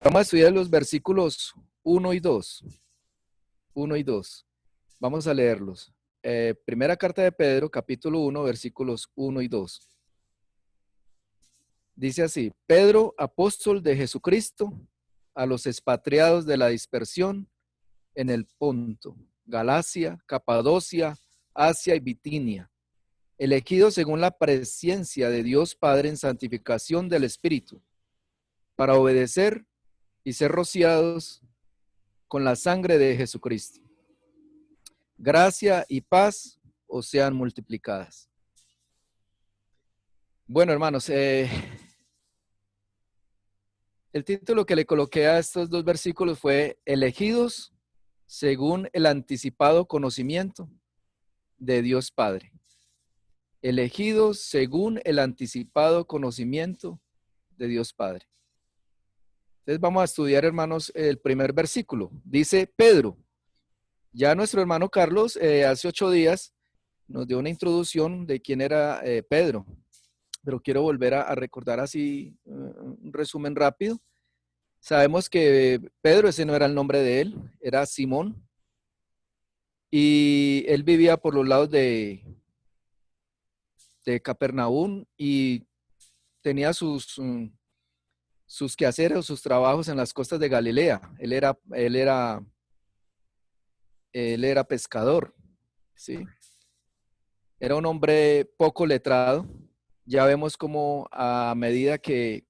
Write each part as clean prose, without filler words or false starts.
Vamos a estudiar los versículos 1 y 2. 1 y 2. Vamos a leerlos. Primera carta de Pedro, capítulo 1, versículos 1 y 2. Dice así: Pedro, apóstol de Jesucristo, a los expatriados de la dispersión en el Ponto, Galacia, Capadocia, Asia y Bitinia, elegidos según la presciencia de Dios Padre en santificación del Espíritu, para obedecer y ser rociados con la sangre de Jesucristo. Gracia y paz os sean multiplicadas. Bueno, hermanos, el título que le coloqué a estos dos versículos fue elegidos según el anticipado conocimiento de Dios Padre. Elegidos según el anticipado conocimiento de Dios Padre. Entonces vamos a estudiar, hermanos, el primer versículo. Dice Pedro. Ya nuestro hermano Carlos hace 8 días nos dio una introducción de quién era Pedro, pero quiero volver a recordar así un resumen rápido. Sabemos que Pedro, ese no era el nombre de él, era Simón, y él vivía por los lados de Capernaum y tenía sus quehaceres, sus trabajos en las costas de Galilea. Él era pescador, ¿sí? Era un hombre poco letrado. Ya vemos cómo a medida que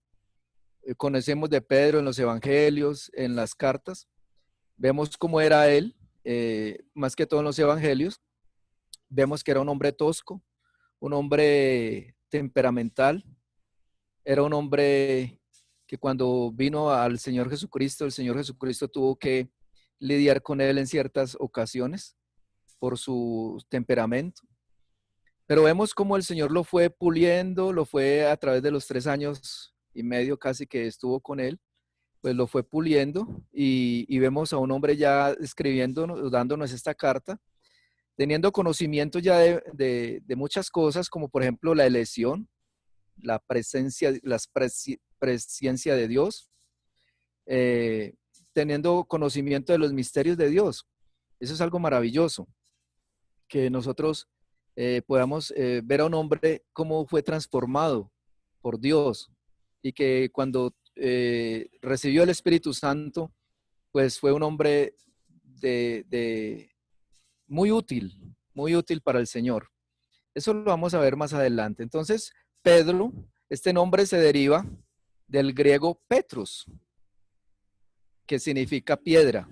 conocemos de Pedro en los evangelios, en las cartas, vemos cómo era él, más que todo en los evangelios. Vemos que era un hombre tosco, un hombre temperamental, era un hombre que cuando vino al Señor Jesucristo, el Señor Jesucristo tuvo que lidiar con él en ciertas ocasiones por su temperamento. Pero vemos cómo el Señor lo fue puliendo, lo fue a través de los 3 años y medio casi que estuvo con él, pues lo fue puliendo y vemos a un hombre ya escribiéndonos, dándonos esta carta, teniendo conocimiento ya de muchas cosas, como por ejemplo la elección, la presencia de Dios, eh, teniendo conocimiento de los misterios de Dios. Eso es algo maravilloso, que nosotros podamos ver a un hombre cómo fue transformado por Dios y que cuando recibió el Espíritu Santo, pues fue un hombre muy útil para el Señor. Eso lo vamos a ver más adelante. Entonces, Pedro, este nombre se deriva del griego Petros, que significa piedra,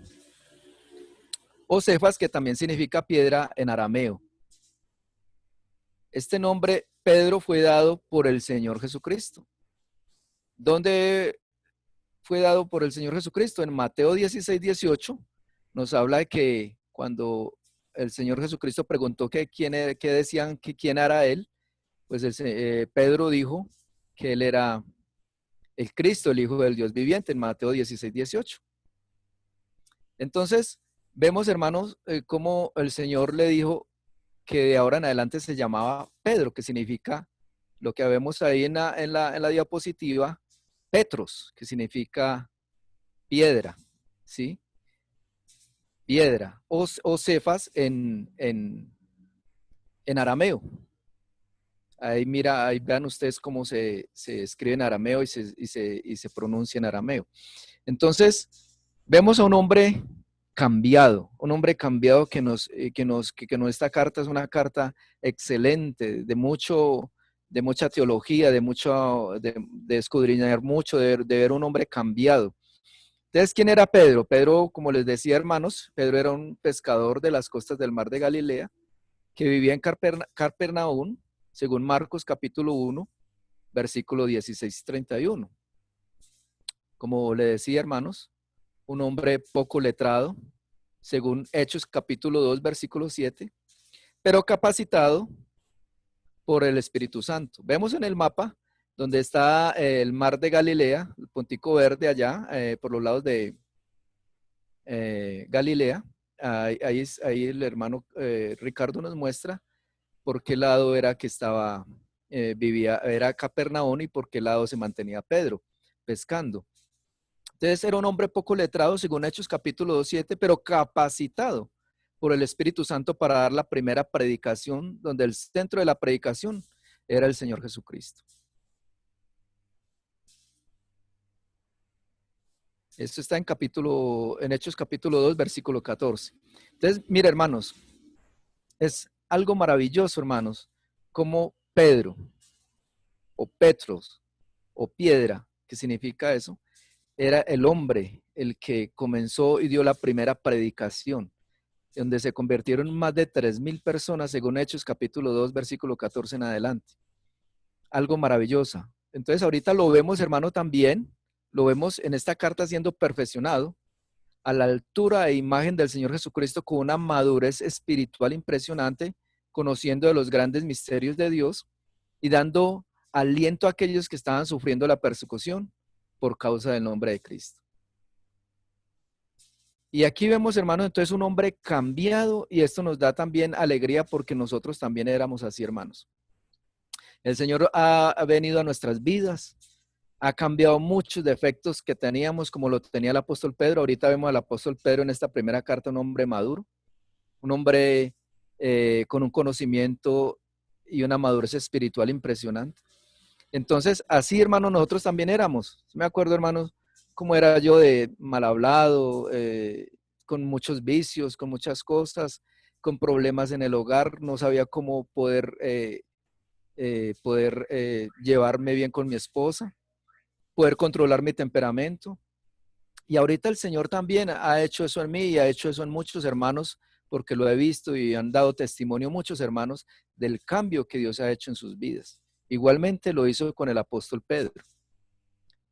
o Cefas, que también significa piedra en arameo. Este nombre, Pedro, fue dado por el Señor Jesucristo. ¿Dónde fue dado por el Señor Jesucristo? En Mateo 16:18 nos habla de que cuando el Señor Jesucristo preguntó que decían que quién era él, pues Pedro dijo que él era el Cristo, el Hijo del Dios viviente, en Mateo 16:18. Entonces, vemos, hermanos, cómo el Señor le dijo que de ahora en adelante se llamaba Pedro, que significa lo que vemos ahí en la diapositiva, Petros, que significa piedra, ¿sí? Piedra, o Cefas en arameo. Ahí mira, ahí vean ustedes cómo se escribe en arameo y se pronuncia en arameo. Entonces, vemos a un hombre cambiado que esta carta es una carta excelente, de mucha teología, de escudriñar mucho, de ver un hombre cambiado. Entonces, ¿quién era Pedro? Pedro, como les decía, hermanos, Pedro era un pescador de las costas del mar de Galilea que vivía en Capernaum, según Marcos capítulo 1, versículo 16-31. Como le decía, hermanos, un hombre poco letrado, según Hechos capítulo 2, versículo 7, pero capacitado por el Espíritu Santo. Vemos en el mapa donde está el mar de Galilea, el puntico verde allá, por los lados de Galilea. Ahí el hermano Ricardo nos muestra por qué lado era que vivía, era Capernaum y por qué lado se mantenía Pedro pescando. Entonces era un hombre poco letrado, según Hechos capítulo 2:7, pero capacitado por el Espíritu Santo para dar la primera predicación, donde el centro de la predicación era el Señor Jesucristo. Esto está en Hechos capítulo 2, versículo 14. Entonces, mire, hermanos, es algo maravilloso, hermanos, como Pedro o Petros o piedra, que significa eso, era el hombre el que comenzó y dio la primera predicación, donde se convirtieron más de 3,000 personas, según Hechos capítulo 2, versículo 14 en adelante. Algo maravilloso. Entonces ahorita lo vemos, hermano, también, lo vemos en esta carta siendo perfeccionado a la altura e imagen del Señor Jesucristo con una madurez espiritual impresionante, conociendo de los grandes misterios de Dios y dando aliento a aquellos que estaban sufriendo la persecución por causa del nombre de Cristo. Y aquí vemos, hermanos, entonces un hombre cambiado, y esto nos da también alegría porque nosotros también éramos así, hermanos. El Señor ha venido a nuestras vidas, ha cambiado muchos defectos que teníamos, como lo tenía el apóstol Pedro. Ahorita vemos al apóstol Pedro en esta primera carta, un hombre maduro, un hombre con un conocimiento y una madurez espiritual impresionante. Entonces, así, hermanos, nosotros también éramos. Me acuerdo, hermanos, cómo era yo de mal hablado, con muchos vicios, con muchas cosas, con problemas en el hogar, no sabía cómo poder llevarme bien con mi esposa, poder controlar mi temperamento. Y ahorita el Señor también ha hecho eso en mí y ha hecho eso en muchos hermanos, porque lo he visto y han dado testimonio muchos hermanos del cambio que Dios ha hecho en sus vidas. Igualmente lo hizo con el apóstol Pedro.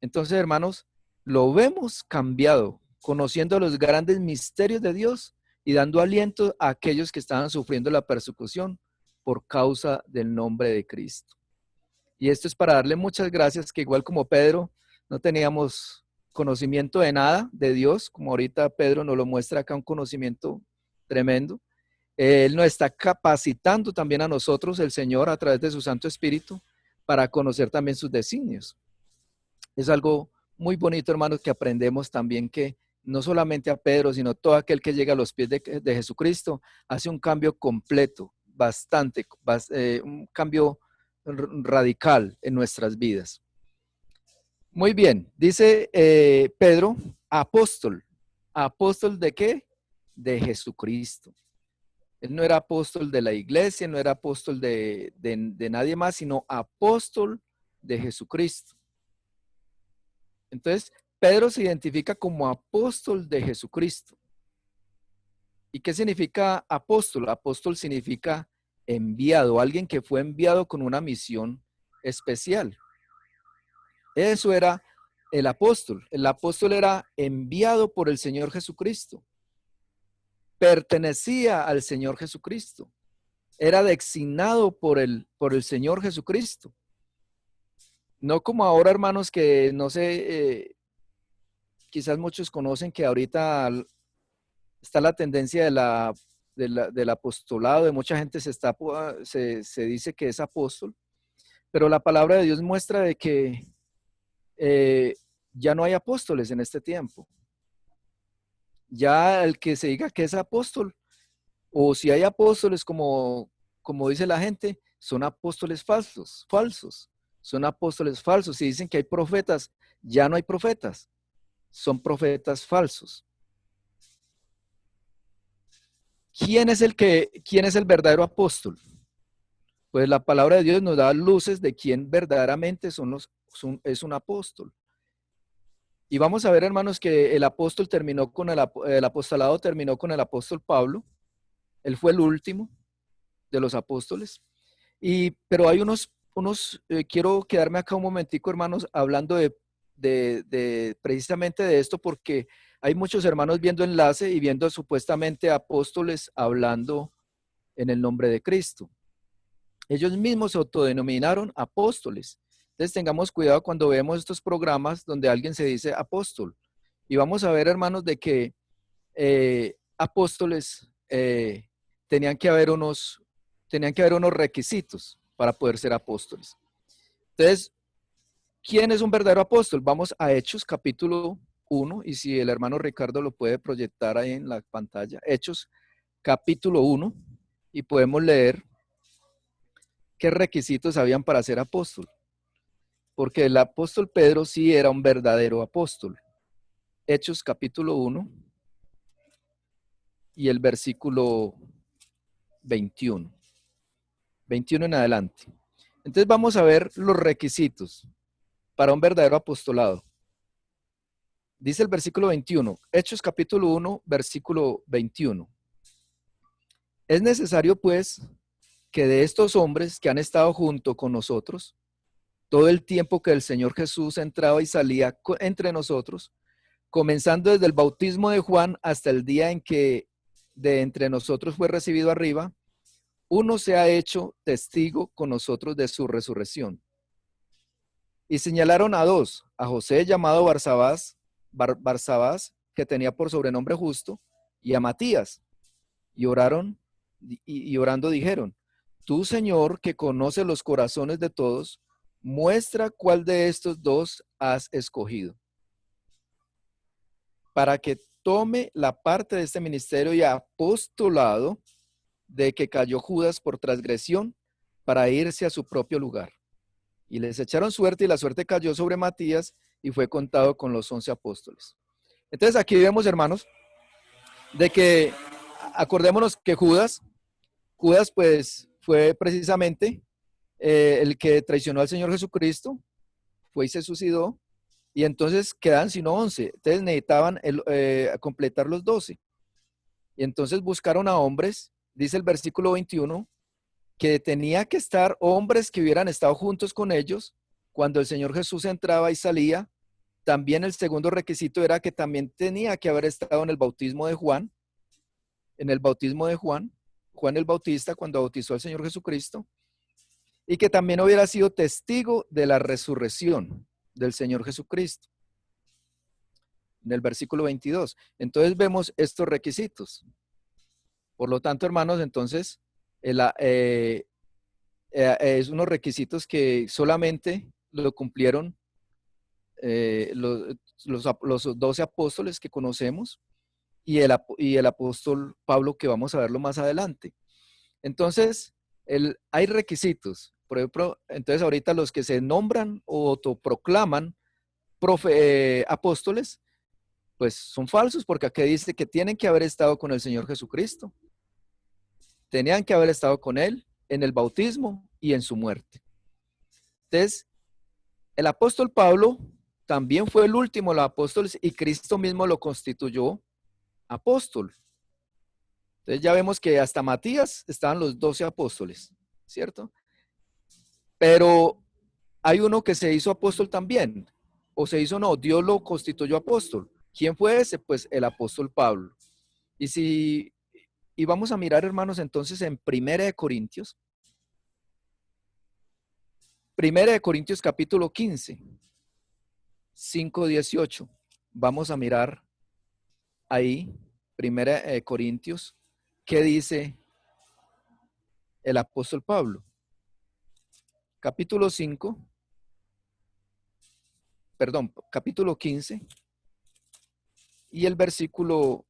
Entonces, hermanos, lo vemos cambiado, conociendo los grandes misterios de Dios y dando aliento a aquellos que estaban sufriendo la persecución por causa del nombre de Cristo. Y esto es para darle muchas gracias, que igual como Pedro, no teníamos conocimiento de nada de Dios, como ahorita Pedro nos lo muestra acá, un conocimiento tremendo. Él nos está capacitando también a nosotros, el Señor, a través de su Santo Espíritu, para conocer también sus designios. Es algo muy bonito, hermanos, que aprendemos también que no solamente a Pedro, sino todo aquel que llega a los pies de Jesucristo, hace un cambio completo, un cambio radical en nuestras vidas. Muy bien, dice Pedro, apóstol. ¿Apóstol de qué? De Jesucristo. Él no era apóstol de la iglesia, no era apóstol de nadie más, sino apóstol de Jesucristo. Entonces, Pedro se identifica como apóstol de Jesucristo. ¿Y qué significa apóstol? Apóstol significa enviado, alguien que fue enviado con una misión especial. Eso era el apóstol. El apóstol era enviado por el Señor Jesucristo. Pertenecía al Señor Jesucristo. Era designado por el Señor Jesucristo. No como ahora, hermanos, que no sé, quizás muchos conocen que ahorita está la tendencia del apostolado, de mucha gente se dice que es apóstol, pero la palabra de Dios muestra de que ya no hay apóstoles en este tiempo. Ya el que se diga que es apóstol, o si hay apóstoles como dice la gente, son apóstoles falsos. Son apóstoles falsos. Si dicen que hay profetas, ya no hay profetas. Son profetas falsos. ¿Quién es el verdadero apóstol? Pues la palabra de Dios nos da luces de quién verdaderamente es un apóstol. Y vamos a ver, hermanos, que el apóstol terminó con el apostolado terminó con el apóstol Pablo. Él fue el último de los apóstoles. Pero hay quiero quedarme acá un momentico, hermanos, hablando precisamente de esto, porque hay muchos hermanos viendo enlace y viendo supuestamente apóstoles hablando en el nombre de Cristo. Ellos mismos se autodenominaron apóstoles. Entonces tengamos cuidado cuando vemos estos programas donde alguien se dice apóstol. Y vamos a ver, hermanos, de que apóstoles tenían que haber unos requisitos para poder ser apóstoles. Entonces, ¿quién es un verdadero apóstol? Vamos a Hechos capítulo 1, y si el hermano Ricardo lo puede proyectar ahí en la pantalla, Hechos capítulo 1, y podemos leer qué requisitos habían para ser apóstol, porque el apóstol Pedro sí era un verdadero apóstol. Hechos capítulo 1 y el versículo 21. 21 en adelante. Entonces vamos a ver los requisitos para un verdadero apostolado. Dice el versículo 21, Hechos capítulo 1, versículo 21. Es necesario pues que de estos hombres que han estado junto con nosotros, todo el tiempo que el Señor Jesús entraba y salía entre nosotros, comenzando desde el bautismo de Juan hasta el día en que de entre nosotros fue recibido arriba, uno se ha hecho testigo con nosotros de su resurrección. Y señalaron a dos, a José llamado Barsabás, que tenía por sobrenombre Justo, y a Matías. Y oraron, y orando dijeron, tú, Señor, que conoces los corazones de todos, muestra cuál de estos dos has escogido, para que tome la parte de este ministerio y apostolado de que cayó Judas por transgresión para irse a su propio lugar. Y les echaron suerte y la suerte cayó sobre Matías y fue contado con los 11 apóstoles. Entonces aquí vemos, hermanos, de que acordémonos que Judas pues fue precisamente el que traicionó al Señor Jesucristo, fue y se suicidó, y entonces quedan sino 11. Entonces necesitaban completar los 12. Y entonces buscaron a hombres, dice el versículo 21, que tenía que estar hombres que hubieran estado juntos con ellos cuando el Señor Jesús entraba y salía. También el segundo requisito era que también tenía que haber estado en el bautismo de Juan, Juan el Bautista, cuando bautizó al Señor Jesucristo, y que también hubiera sido testigo de la resurrección del Señor Jesucristo, en el versículo 22. Entonces vemos estos requisitos. Por lo tanto, hermanos, entonces, es unos requisitos que solamente lo cumplieron los 12 apóstoles que conocemos y el apóstol Pablo, que vamos a verlo más adelante. Entonces, hay requisitos. Por ejemplo, entonces ahorita los que se nombran o autoproclaman apóstoles, pues son falsos, porque aquí dice que tienen que haber estado con el Señor Jesucristo. Tenían que haber estado con Él en el bautismo y en su muerte. Entonces, el apóstol Pablo también fue el último de los apóstoles y Cristo mismo lo constituyó apóstol. Entonces ya vemos que hasta Matías estaban los 12 apóstoles, ¿cierto? Pero hay uno que se hizo apóstol también, o se hizo no, Dios lo constituyó apóstol. ¿Quién fue ese? Pues el apóstol Pablo. Y vamos a mirar, hermanos, entonces en Primera de Corintios capítulo 15, 5:18. Vamos a mirar ahí, Primera de Corintios, ¿qué dice el apóstol Pablo? Capítulo 15 y el versículo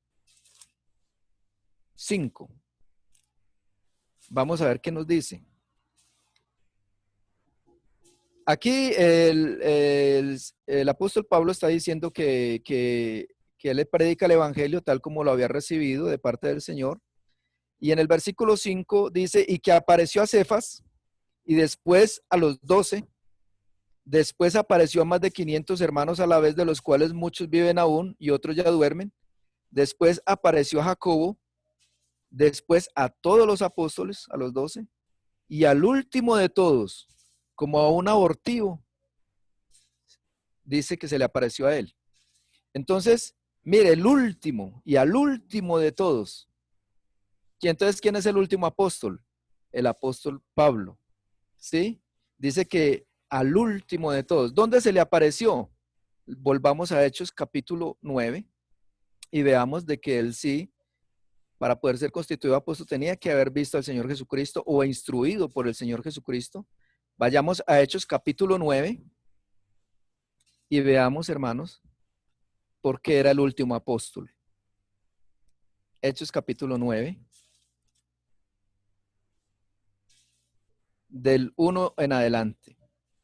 5. Vamos a ver qué nos dice. Aquí el apóstol Pablo está diciendo que él le predica el evangelio tal como lo había recibido de parte del Señor. Y en el versículo 5 dice, y que apareció a Cefas y después a los 12, después apareció a más de 500 hermanos a la vez, de los cuales muchos viven aún y otros ya duermen. Después apareció a Jacobo, después a todos los apóstoles, a los 12, y al último de todos, como a un abortivo, dice que se le apareció a él. Entonces, mire, el último y al último de todos. ¿Y entonces quién es el último apóstol? El apóstol Pablo. ¿Sí? Dice que al último de todos. ¿Dónde se le apareció? Volvamos a Hechos capítulo 9 y veamos de que él sí, para poder ser constituido apóstol, tenía que haber visto al Señor Jesucristo o instruido por el Señor Jesucristo. Vayamos a Hechos capítulo 9 y veamos, hermanos, porque era el último apóstol. Hechos capítulo 9, del 1 en adelante.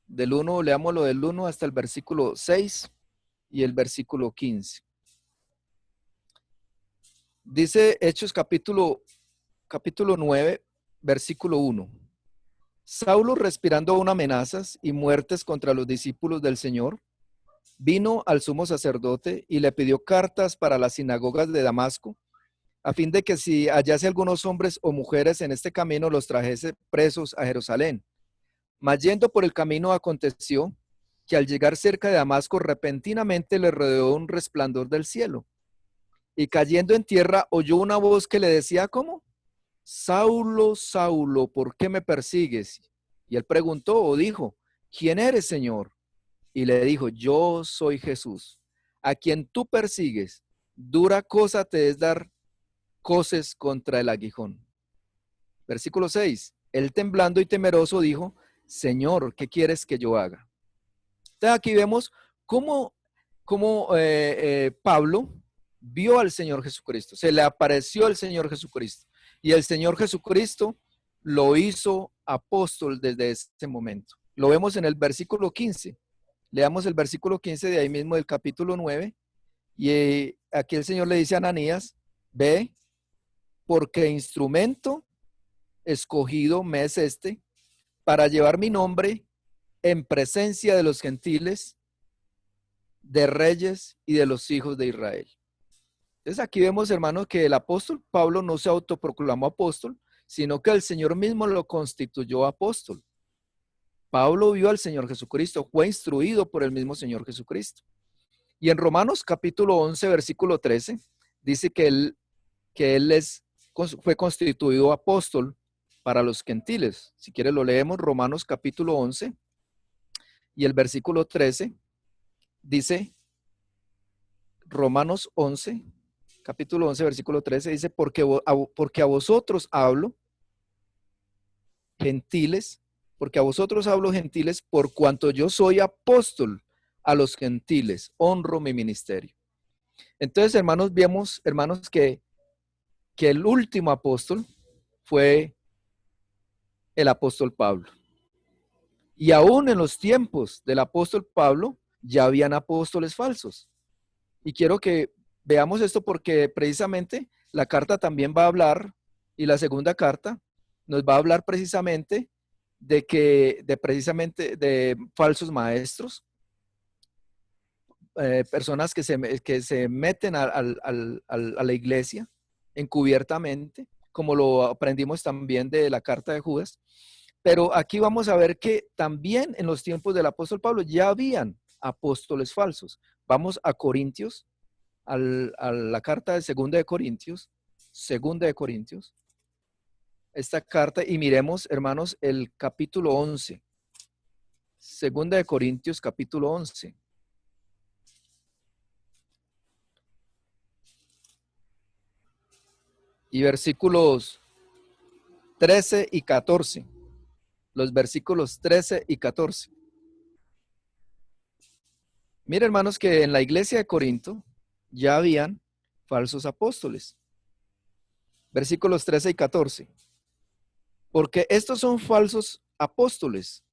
Del 1, leámoslo del 1 hasta el versículo 6 y el versículo 15. Dice Hechos capítulo 9, versículo 1. Saulo, respirando aún amenazas y muertes contra los discípulos del Señor, vino al sumo sacerdote y le pidió cartas para las sinagogas de Damasco, a fin de que si hallase algunos hombres o mujeres en este camino, los trajese presos a Jerusalén. Mas yendo por el camino aconteció que al llegar cerca de Damasco, repentinamente le rodeó un resplandor del cielo. Y cayendo en tierra, oyó una voz que le decía, ¿cómo? Saulo, Saulo, ¿por qué me persigues? Y él preguntó o dijo, ¿quién eres, Señor? Y le dijo, yo soy Jesús, a quien tú persigues. Dura cosa te es dar coces contra el aguijón. Versículo 6. Él temblando y temeroso dijo, Señor, ¿qué quieres que yo haga? Entonces aquí vemos cómo Pablo vio al Señor Jesucristo. Se le apareció el Señor Jesucristo. Y el Señor Jesucristo lo hizo apóstol desde ese momento. Lo vemos en el versículo 15. Leamos el versículo 15 de ahí mismo del capítulo 9. Y aquí el Señor le dice a Ananías, ve, porque instrumento escogido me es este para llevar mi nombre en presencia de los gentiles, de reyes y de los hijos de Israel. Entonces aquí vemos, hermanos, que el apóstol Pablo no se autoproclamó apóstol, sino que el Señor mismo lo constituyó apóstol. Pablo vio al Señor Jesucristo, fue instruido por el mismo Señor Jesucristo. Y en Romanos capítulo 11, versículo 13, dice que él fue constituido apóstol para los gentiles. Si quieres lo leemos, Romanos capítulo 11 y el versículo 13, dice, Romanos 11, capítulo 11, versículo 13, dice, porque a vosotros hablo, gentiles, porque a vosotros hablo, gentiles, por cuanto yo soy apóstol a los gentiles, honro mi ministerio. Entonces, hermanos, vemos, hermanos, que el último apóstol fue el apóstol Pablo. Y aún en los tiempos del apóstol Pablo, ya habían apóstoles falsos. Y quiero que veamos esto porque precisamente la carta también va a hablar, y la segunda carta nos va a hablar precisamente de falsos maestros, personas que se meten a la iglesia encubiertamente, como lo aprendimos también de la carta de Judas. Pero aquí vamos a ver que también en los tiempos del apóstol Pablo ya habían apóstoles falsos. Vamos a Corintios, a la carta de segunda de Corintios, esta carta, y miremos, hermanos, el capítulo 11. Segunda de Corintios, capítulo 11. Y versículos 13 y 14. Los versículos 13 y 14. Mira, hermanos, que en la iglesia de Corinto ya habían falsos apóstoles. Versículos 13 y 14. Porque estos son falsos apóstoles,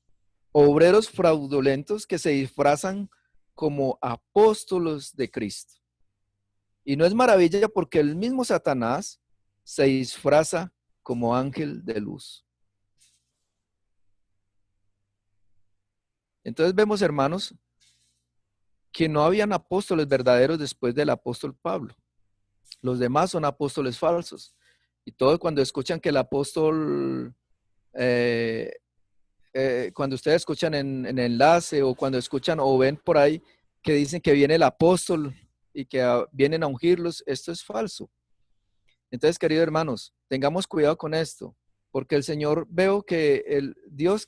obreros fraudulentos que se disfrazan como apóstolos de Cristo. Y no es maravilla porque el mismo Satanás se disfraza como ángel de luz. Entonces vemos, hermanos, que no habían apóstoles verdaderos después del apóstol Pablo. Los demás son apóstoles falsos. Y todos cuando escuchan que el apóstol, cuando ustedes escuchan en enlace o cuando escuchan o ven por ahí que dicen que viene el apóstol y que vienen a ungirlos, esto es falso. Entonces, queridos hermanos, tengamos cuidado con esto, porque el Señor, veo que Dios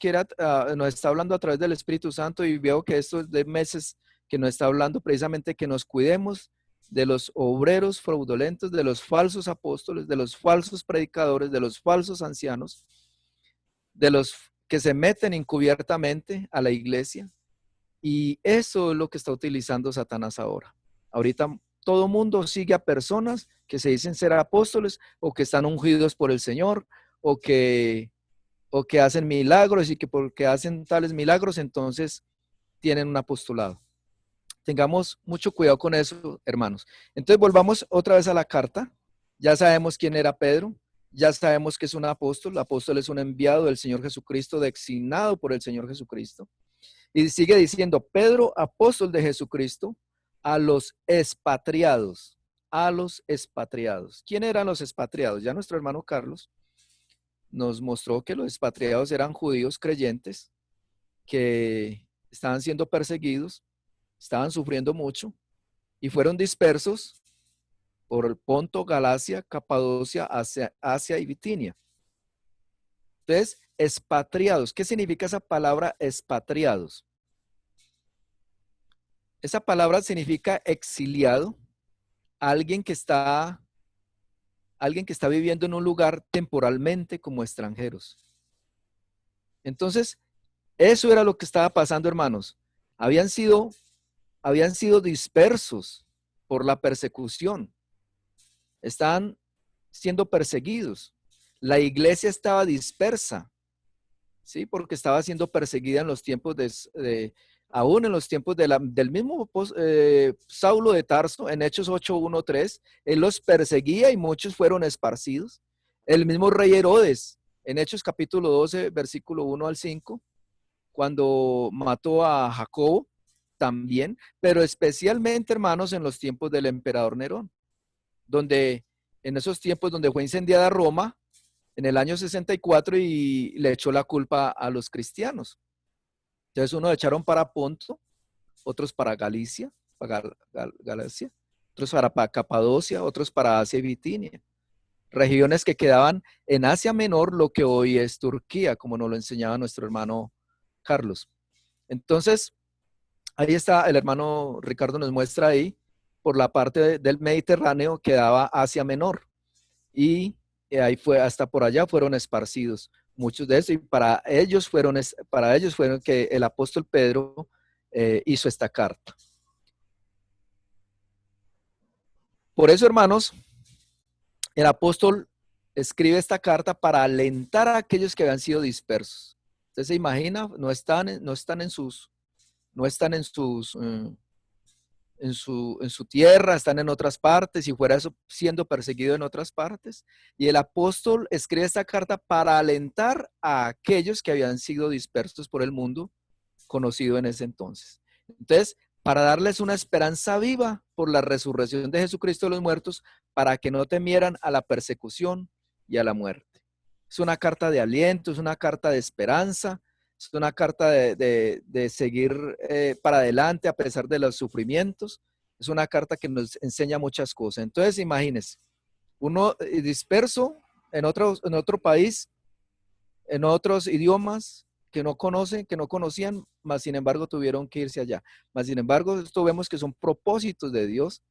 nos está hablando a través del Espíritu Santo y veo que esto es de meses que nos está hablando precisamente que nos cuidemos de los obreros fraudulentos, de los falsos apóstoles, de los falsos predicadores, de los falsos ancianos, de los que se meten encubiertamente a la iglesia. Y eso es lo que está utilizando Satanás ahora. Ahorita todo mundo sigue a personas que se dicen ser apóstoles o que están ungidos por el Señor o que, o que hacen milagros y que porque hacen tales milagros entonces tienen un apostolado. Tengamos mucho cuidado con eso, hermanos. Entonces volvamos otra vez a la carta. Ya sabemos quién era Pedro, ya sabemos que es un apóstol. El apóstol es un enviado del Señor Jesucristo, designado por el Señor Jesucristo. Y sigue diciendo, Pedro, apóstol de Jesucristo, a los expatriados, a los expatriados. ¿Quién eran los expatriados? Ya nuestro hermano Carlos nos mostró que los expatriados eran judíos creyentes que estaban siendo perseguidos, estaban sufriendo mucho y fueron dispersos por el Ponto, Galacia, Capadocia, Asia y Bitinia. Entonces, expatriados. ¿Qué significa esa palabra expatriados? Esa palabra significa exiliado, alguien que está viviendo en un lugar temporalmente como extranjeros. Entonces, eso era lo que estaba pasando, hermanos. Habían sido dispersos por la persecución. Estaban siendo perseguidos. La iglesia estaba dispersa, ¿sí? Porque estaba siendo perseguida en los tiempos aún en los tiempos del mismo Saulo de Tarso, en Hechos 8:1-3, él los perseguía y muchos fueron esparcidos. El mismo rey Herodes, en Hechos capítulo 12, versículo 1-5, cuando mató a Jacobo, también, pero especialmente, hermanos, en los tiempos del emperador Nerón, donde en esos tiempos donde fue incendiada Roma, en el año 64 y le echó la culpa a los cristianos. Entonces unos echaron para Ponto, otros para Galicia, Galacia, otros para Capadocia, otros para Asia y Bitinia. Regiones que quedaban en Asia Menor, lo que hoy es Turquía, como nos lo enseñaba nuestro hermano Carlos. Entonces, ahí está, el hermano Ricardo nos muestra ahí, por la parte del Mediterráneo quedaba Asia Menor. Y ahí fue, hasta por allá fueron esparcidos muchos de esos, y para ellos fueron que el apóstol Pedro hizo esta carta. Por eso, hermanos, el apóstol escribe esta carta para alentar a aquellos que habían sido dispersos. Usted se imagina, no están en sus en su tierra, están en otras partes, y fuera eso siendo perseguido en otras partes. Y el apóstol escribe esta carta para alentar a aquellos que habían sido dispersos por el mundo conocido en ese entonces. Entonces, para darles una esperanza viva por la resurrección de Jesucristo de los muertos, para que no temieran a la persecución y a la muerte. Es una carta de aliento, es una carta de esperanza, es una carta de seguir para adelante a pesar de los sufrimientos. Es una carta que nos enseña muchas cosas. Entonces, imagínense, uno disperso en otro país, en otros idiomas que no conocían, mas sin embargo tuvieron que irse allá. Mas sin embargo, esto vemos que son propósitos de Dios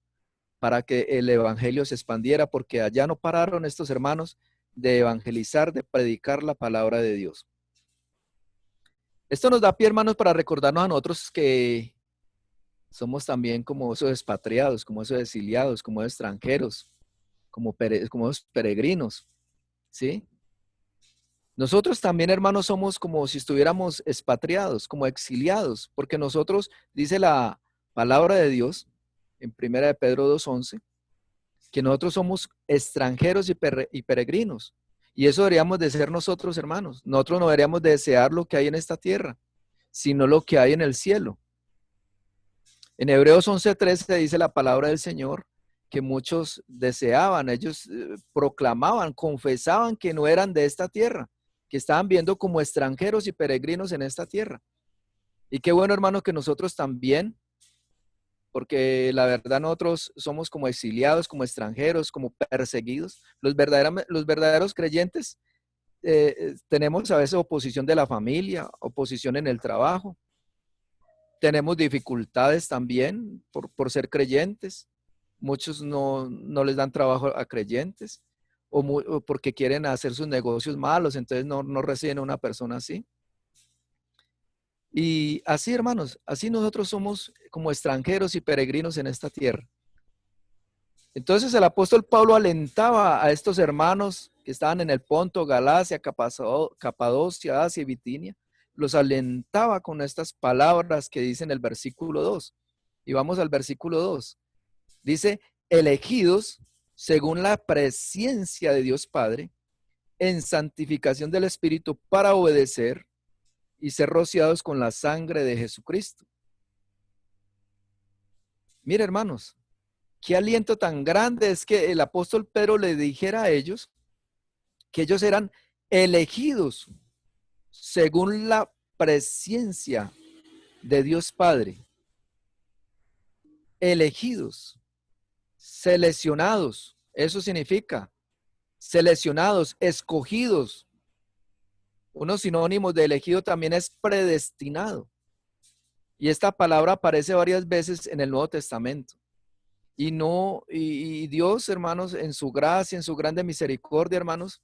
para que el evangelio se expandiera, porque allá no pararon estos hermanos de evangelizar, de predicar la palabra de Dios. Esto nos da pie, hermanos, para recordarnos a nosotros que somos también como esos expatriados, como esos exiliados, como extranjeros, como esos peregrinos, ¿sí? Nosotros también, hermanos, somos como si estuviéramos expatriados, como exiliados, porque nosotros, dice la palabra de Dios, en 1 de Pedro 2:11, que nosotros somos extranjeros y peregrinos. Y eso deberíamos de ser nosotros, hermanos. Nosotros no deberíamos de desear lo que hay en esta tierra, sino lo que hay en el cielo. En Hebreos 11:13 dice la palabra del Señor que muchos deseaban, ellos proclamaban, confesaban que no eran de esta tierra, que estaban viendo como extranjeros y peregrinos en esta tierra. Y qué bueno, hermano, que nosotros también, porque la verdad nosotros somos como exiliados, como extranjeros, como perseguidos. Los verdaderos creyentes tenemos a veces oposición de la familia, oposición en el trabajo. Tenemos dificultades también por ser creyentes. Muchos no les dan trabajo a creyentes o porque quieren hacer sus negocios malos, entonces no reciben a una persona así. Y así, hermanos, así nosotros somos como extranjeros y peregrinos en esta tierra. Entonces el apóstol Pablo alentaba a estos hermanos que estaban en el Ponto, Galacia, Capadocia, Asia y Bitinia. Los alentaba con estas palabras que dice en el versículo 2. Y vamos al versículo 2. Dice, elegidos según la presencia de Dios Padre, en santificación del Espíritu para obedecer y ser rociados con la sangre de Jesucristo. Mira, hermanos, qué aliento tan grande es que el apóstol Pedro le dijera a ellos que ellos eran elegidos según la presencia de Dios Padre. Elegidos, seleccionados, eso significa seleccionados, escogidos. Unos sinónimos de elegido también es predestinado. Y esta palabra aparece varias veces en el Nuevo Testamento. Y Dios, hermanos, en su gracia, en su grande misericordia, hermanos,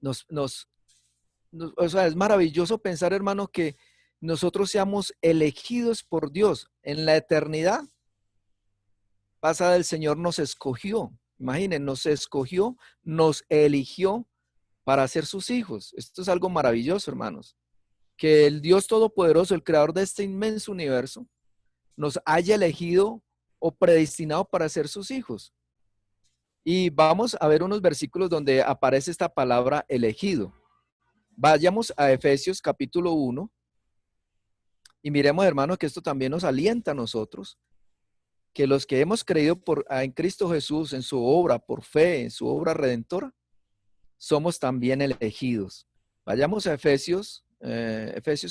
o sea, es maravilloso pensar, hermanos, que nosotros seamos elegidos por Dios en la eternidad pasada. El Señor nos escogió. Imaginen, nos escogió, nos eligió para ser sus hijos. Esto es algo maravilloso, hermanos. Que el Dios Todopoderoso, el creador de este inmenso universo, nos haya elegido o predestinado para ser sus hijos. Y vamos a ver unos versículos donde aparece esta palabra elegido. Vayamos a Efesios capítulo 1 y miremos, hermanos, que esto también nos alienta a nosotros, que los que hemos creído en Cristo Jesús, en su obra, por fe, en su obra redentora, somos también elegidos. Vayamos a Efesios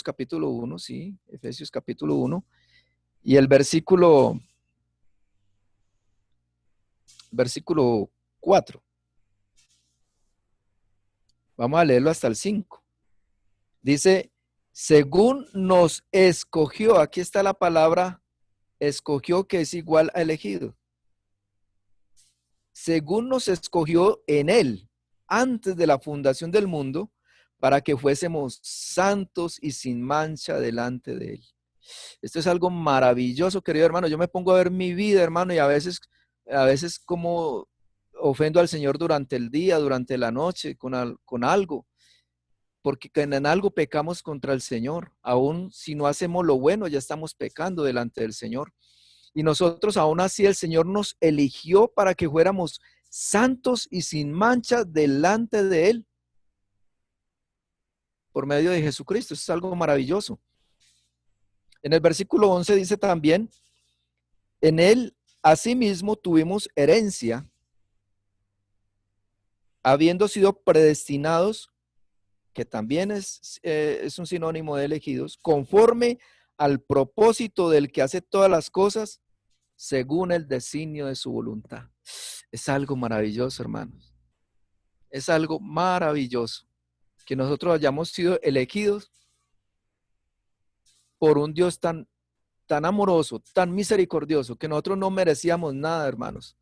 capítulo 1, sí, Efesios capítulo 1, y el versículo 4. Vamos a leerlo hasta el 5. Dice, según nos escogió, aquí está la palabra escogió, que es igual a elegido. Según nos escogió en él, antes de la fundación del mundo, para que fuésemos santos y sin mancha delante de él. Esto es algo maravilloso, querido hermano. Yo me pongo a ver mi vida, hermano, y a veces como ofendo al Señor durante el día, durante la noche, con algo, porque en algo pecamos contra el Señor. Aún si no hacemos lo bueno, ya estamos pecando delante del Señor. Y nosotros aún así el Señor nos eligió para que fuéramos santos y sin mancha delante de Él, por medio de Jesucristo. Eso es algo maravilloso. En el versículo 11 dice también, en Él asimismo tuvimos herencia, habiendo sido predestinados, que también es un sinónimo de elegidos, conforme al propósito del que hace todas las cosas, según el designio de su voluntad. Es algo maravilloso, hermanos. Es algo maravilloso que nosotros hayamos sido elegidos por un Dios tan amoroso, tan misericordioso, que nosotros no merecíamos nada, hermanos.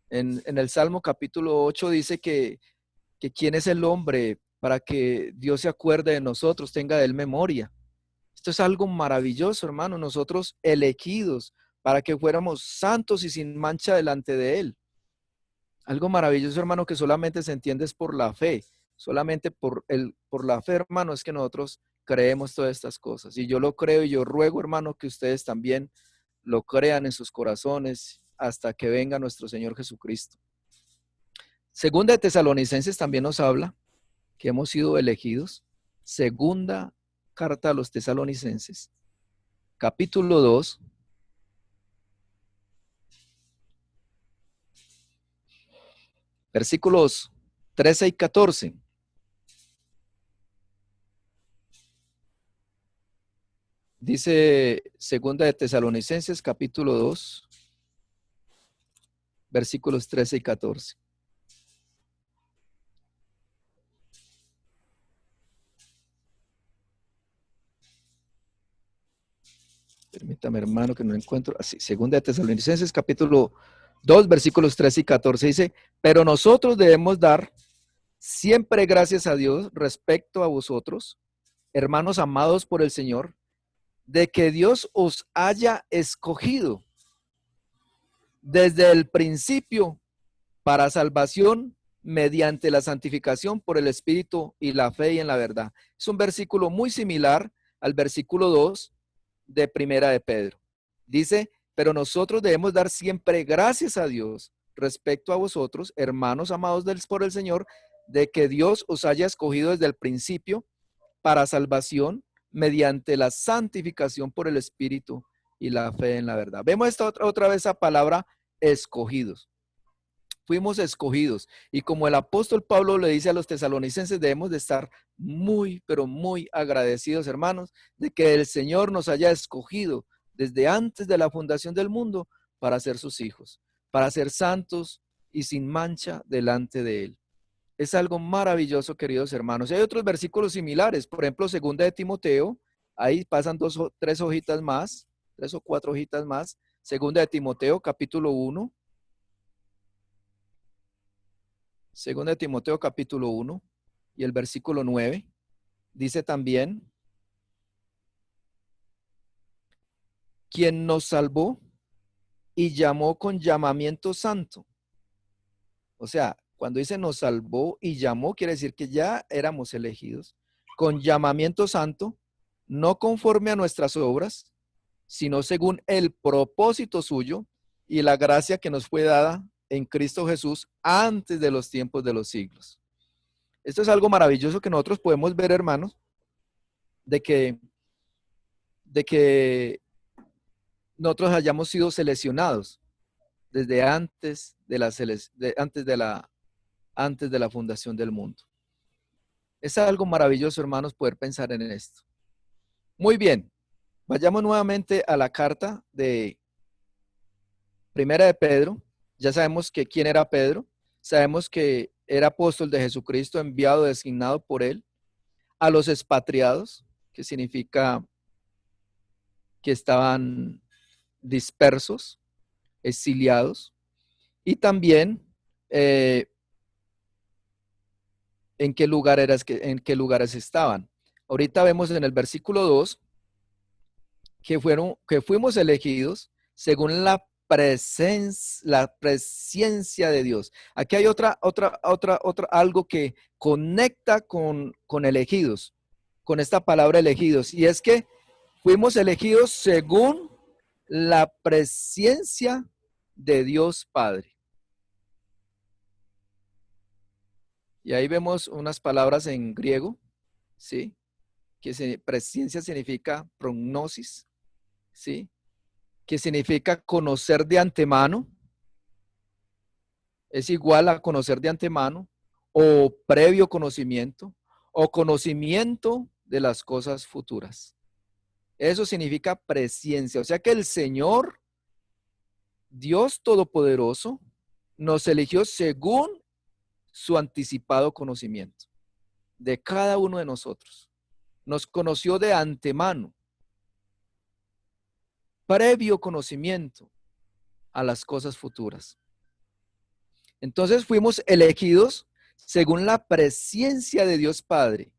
En el Salmo capítulo 8 dice que quién es el hombre para que Dios se acuerde de nosotros, tenga de él memoria. Esto es algo maravilloso, hermano. Nosotros elegidos para que fuéramos santos y sin mancha delante de él. Algo maravilloso, hermano, que solamente se entiende es por la fe. Solamente por la fe, hermano, es que nosotros creemos todas estas cosas. Y yo lo creo y yo ruego, hermano, que ustedes también lo crean en sus corazones hasta que venga nuestro Señor Jesucristo. Segunda de Tesalonicenses también nos habla que hemos sido elegidos. Segunda carta a los Tesalonicenses, capítulo 2. Versículos 13 y 14. Dice segunda de Tesalonicenses, capítulo 2, versículos 13 y 14. Permítame, hermano, que no encuentro. Así, segunda de Tesalonicenses, capítulo 2, versículos 13 y 14. Dice, pero nosotros debemos dar siempre gracias a Dios respecto a vosotros, hermanos amados por el Señor, de que Dios os haya escogido desde el principio para salvación mediante la santificación por el Espíritu y la fe y en la verdad. Es un versículo muy similar al versículo 2 de Primera de Pedro. Dice, pero nosotros debemos dar siempre gracias a Dios respecto a vosotros, hermanos amados por el Señor, de que Dios os haya escogido desde el principio para salvación mediante la santificación por el Espíritu y la fe en la verdad. Vemos esta otra vez esa palabra, escogidos. Fuimos escogidos. Y como el apóstol Pablo le dice a los tesalonicenses, debemos de estar muy, pero muy agradecidos, hermanos, de que el Señor nos haya escogido desde antes de la fundación del mundo para ser sus hijos, para ser santos y sin mancha delante de Él. Es algo maravilloso, queridos hermanos. Y hay otros versículos similares, por ejemplo, 2 de Timoteo, ahí pasan tres hojitas más, 3 o 4 hojitas más. 2 de Timoteo, capítulo 1. 2 de Timoteo, capítulo 1, y el versículo 9, dice también, quien nos salvó y llamó con llamamiento santo. O sea, cuando dice nos salvó y llamó, quiere decir que ya éramos elegidos, con llamamiento santo, no conforme a nuestras obras, sino según el propósito suyo y la gracia que nos fue dada en Cristo Jesús antes de los tiempos de los siglos. Esto es algo maravilloso que nosotros podemos ver, hermanos, de que nosotros hayamos sido seleccionados desde antes antes de la fundación del mundo. Es algo maravilloso, hermanos, poder pensar en esto. Muy bien, vayamos nuevamente a la carta de Primera de Pedro. Ya sabemos que quién era Pedro, sabemos que era apóstol de Jesucristo, enviado, designado por él, a los expatriados, que significa que estaban dispersos, exiliados, y también en qué lugares estaban. Ahorita vemos en el versículo 2 que fuimos elegidos según la presencia de Dios. Aquí hay algo que conecta con elegidos, con esta palabra elegidos, y es que fuimos elegidos según la presencia de Dios Padre. Y ahí vemos unas palabras en griego, ¿sí? Presencia significa prognosis, ¿sí? Que significa conocer de antemano, es igual a conocer de antemano, o previo conocimiento, o conocimiento de las cosas futuras. Eso significa presencia. O sea que el Señor, Dios Todopoderoso, nos eligió según su anticipado conocimiento de cada uno de nosotros. Nos conoció de antemano, previo conocimiento a las cosas futuras. Entonces fuimos elegidos según la presencia de Dios Padre.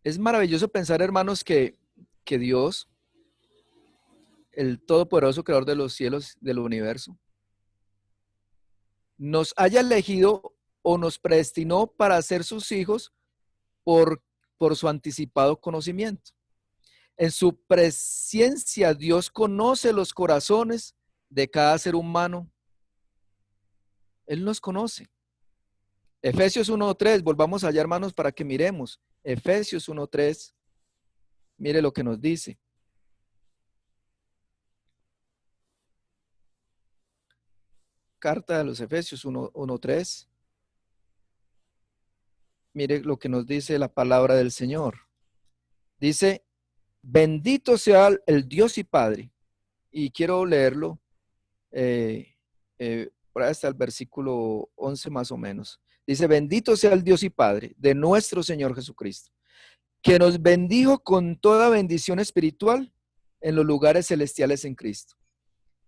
Es maravilloso pensar, hermanos, que Dios, el Todopoderoso Creador de los cielos, del universo, nos haya elegido o nos predestinó para ser sus hijos por su anticipado conocimiento. En su presencia, Dios conoce los corazones de cada ser humano. Él nos conoce. Efesios 1:3, volvamos allá, hermanos, para que miremos. Efesios 1:3, mire lo que nos dice. Carta de los Efesios 1:3. Mire lo que nos dice la palabra del Señor. Dice, bendito sea el Dios y Padre. Y quiero leerlo, por ahí está el versículo 11 más o menos. Dice, bendito sea el Dios y Padre de nuestro Señor Jesucristo, que nos bendijo con toda bendición espiritual en los lugares celestiales en Cristo.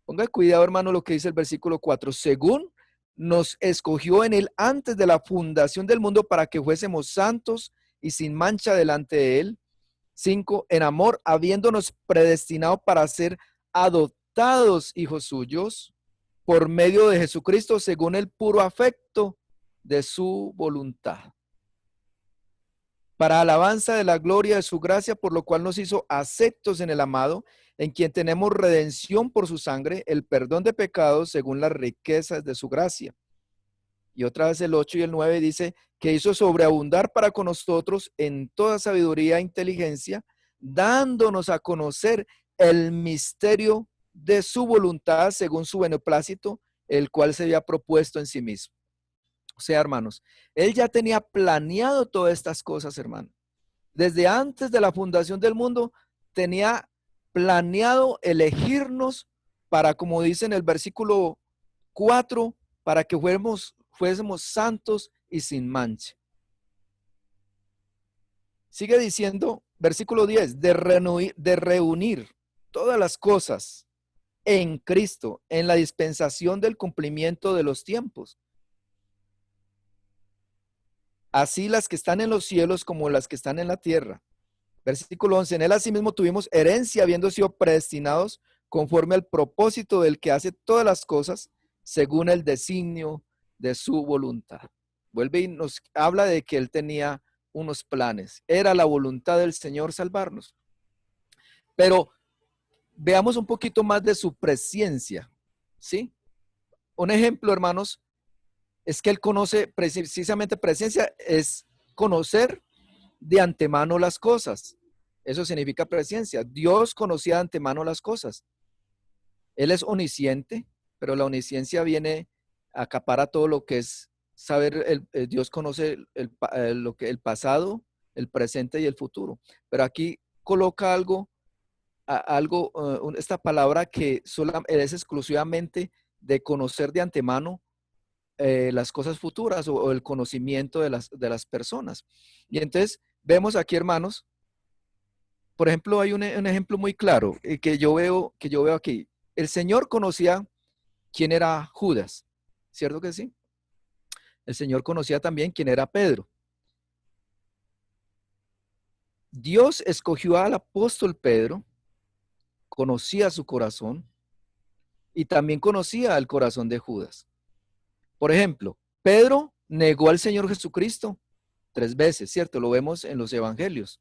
Ponga cuidado, hermano, lo que dice el versículo 4, según nos escogió en él antes de la fundación del mundo para que fuésemos santos y sin mancha delante de él. 5. En amor, habiéndonos predestinado para ser adoptados hijos suyos por medio de Jesucristo, según el puro afecto de su voluntad, para alabanza de la gloria de su gracia, por lo cual nos hizo aceptos en el amado, en quien tenemos redención por su sangre, el perdón de pecados según las riquezas de su gracia. Y otra vez el 8 y el 9 dice que hizo sobreabundar para con nosotros en toda sabiduría e inteligencia, dándonos a conocer el misterio de su voluntad según su beneplácito, el cual se había propuesto en sí mismo. O sea, hermanos, él ya tenía planeado todas estas cosas, hermano. Desde antes de la fundación del mundo, tenía planeado elegirnos para, como dice en el versículo 4, para que fuésemos santos y sin mancha. Sigue diciendo, versículo 10, de reunir todas las cosas en Cristo, en la dispensación del cumplimiento de los tiempos. Así las que están en los cielos como las que están en la tierra. Versículo 11, en él asimismo tuvimos herencia, habiendo sido predestinados conforme al propósito del que hace todas las cosas, según el designio de su voluntad. Vuelve y nos habla de que él tenía unos planes. Era la voluntad del Señor salvarnos. Pero veamos un poquito más de su presencia, ¿sí? Un ejemplo, hermanos, es que él conoce, precisamente presencia es conocer de antemano las cosas. Eso significa presencia. Dios conocía de antemano las cosas. Él es omnisciente, pero la omnisciencia viene a acapara todo lo que es saber. Dios conoce el pasado, el presente y el futuro. Pero aquí coloca esta palabra que es exclusivamente de conocer de antemano las cosas futuras o el conocimiento de las personas. Y entonces vemos aquí, hermanos, por ejemplo, hay un ejemplo muy claro que yo veo aquí. El Señor conocía quién era Judas, ¿cierto que sí? El Señor conocía también quién era Pedro. Dios escogió al apóstol Pedro, conocía su corazón y también conocía el corazón de Judas. Por ejemplo, Pedro negó al Señor Jesucristo 3 veces, ¿cierto? Lo vemos en los evangelios.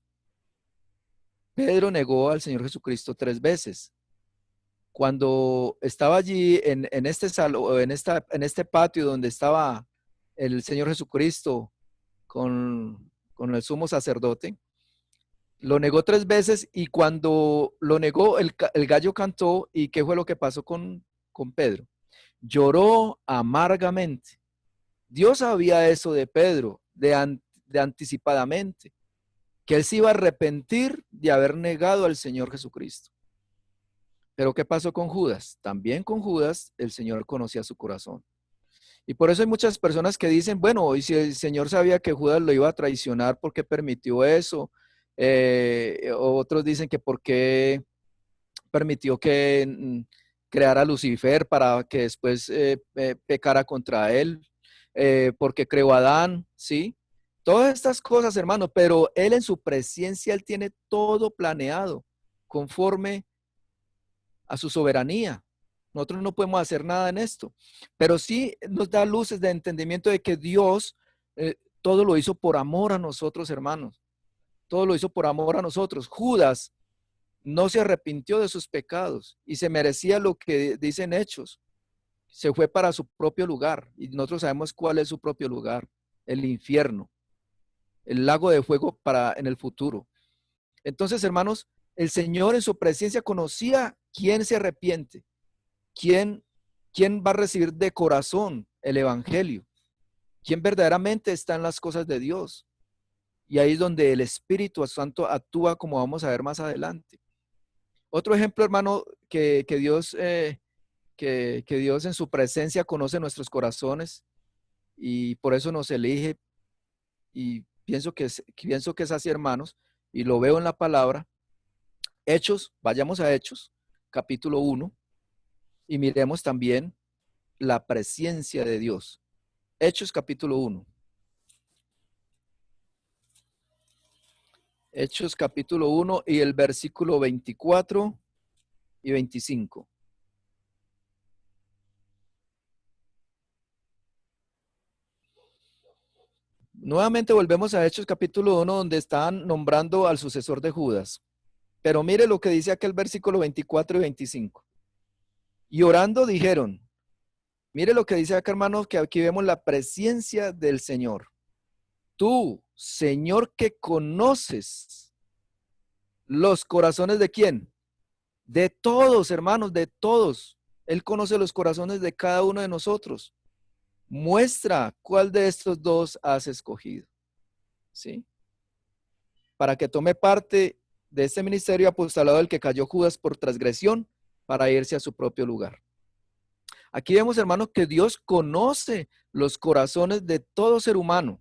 Pedro negó al Señor Jesucristo 3 veces. Cuando estaba allí en este salón, en este patio donde estaba el Señor Jesucristo con el sumo sacerdote, lo negó 3 veces y cuando lo negó, el gallo cantó. ¿Y qué fue lo que pasó con Pedro? Lloró amargamente. Dios sabía eso de Pedro, de anticipadamente, que él se iba a arrepentir de haber negado al Señor Jesucristo. Pero ¿qué pasó con Judas? También con Judas el Señor conocía su corazón. Y por eso hay muchas personas que dicen, bueno, y si el Señor sabía que Judas lo iba a traicionar, ¿por qué permitió eso? Otros dicen que por qué permitió que creara a Lucifer para que después pecara contra él, porque creó a Adán, ¿sí? Todas estas cosas, hermano, pero él en su presencia, él tiene todo planeado conforme a su soberanía. Nosotros no podemos hacer nada en esto, pero sí nos da luces de entendimiento de que Dios todo lo hizo por amor a nosotros, hermanos. Todo lo hizo por amor a nosotros. Judas no se arrepintió de sus pecados y se merecía lo que dicen Hechos. Se fue para su propio lugar y nosotros sabemos cuál es su propio lugar, el infierno, el lago de fuego en el futuro. Entonces, hermanos, el Señor en su presencia conocía quién se arrepiente, quién va a recibir de corazón el evangelio, quién verdaderamente está en las cosas de Dios. Y ahí es donde el Espíritu Santo actúa, como vamos a ver más adelante. Otro ejemplo, hermano, que Dios en su presencia conoce nuestros corazones y por eso nos elige, y pienso que es así, hermanos, y lo veo en la palabra. Hechos, vayamos a Hechos, capítulo 1, y miremos también la presencia de Dios. Hechos capítulo 1. Hechos capítulo 1 y el versículo 24 y 25. Nuevamente volvemos a Hechos capítulo 1, donde están nombrando al sucesor de Judas. Pero mire lo que dice aquel versículo 24 y 25. Y orando dijeron, mire lo que dice acá, hermanos, que aquí vemos la presencia del Señor. Tú, Señor, que conoces los corazones de quién? De todos, hermanos, de todos. Él conoce los corazones de cada uno de nosotros. Muestra cuál de estos dos has escogido. ¿Sí? Para que tome parte de este ministerio apostolado del que cayó Judas por transgresión para irse a su propio lugar. Aquí vemos, hermanos, que Dios conoce los corazones de todo ser humano.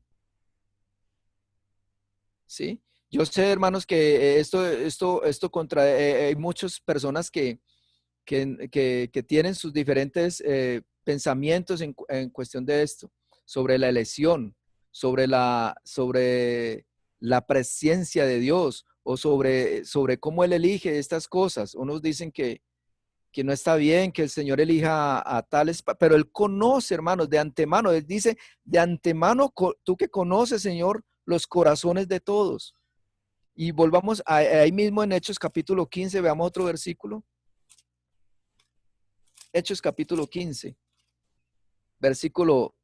¿Sí? Yo sé, hermanos, que esto contra, hay muchas personas que tienen sus diferentes pensamientos en cuestión de esto, sobre la elección, sobre la presencia de Dios o sobre cómo Él elige estas cosas. Unos dicen que no está bien que el Señor elija a tales, pero Él conoce, hermanos, de antemano. Él dice, de antemano, tú que conoces, Señor, los corazones de todos. Y volvamos ahí mismo en Hechos capítulo 15, veamos otro versículo. Hechos capítulo 15, versículo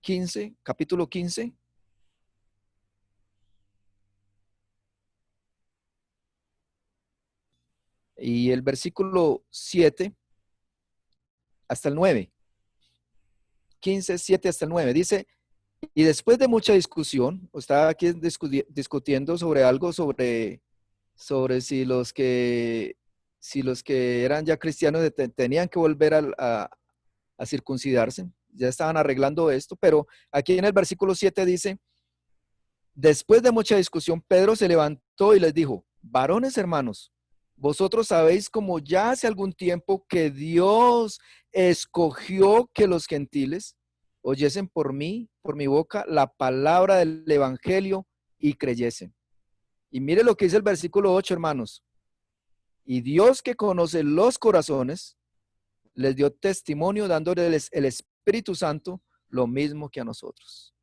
15, capítulo 15. Y el versículo 7 hasta el 9. 15, 7 hasta el 9. Dice, y después de mucha discusión, estaba aquí discutiendo sobre algo, sobre si los que eran ya cristianos tenían que volver a circuncidarse. Ya estaban arreglando esto, pero aquí en el versículo 7 dice, después de mucha discusión, Pedro se levantó y les dijo, varones hermanos, vosotros sabéis como ya hace algún tiempo que Dios escogió que los gentiles oyesen por mí, por mi boca, la palabra del evangelio y creyesen. Y mire lo que dice el versículo 8, hermanos. Y Dios que conoce los corazones, les dio testimonio dándoles el Espíritu Santo, lo mismo que a nosotros.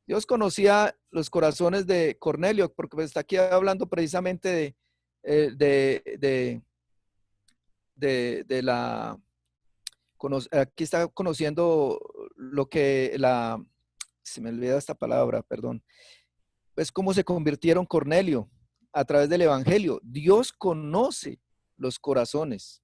Dios conocía los corazones de Cornelio, porque está aquí hablando precisamente de la, aquí está conociendo lo que se me olvida esta palabra, perdón, pues cómo se convirtieron Cornelio a través del Evangelio. Dios conoce los corazones.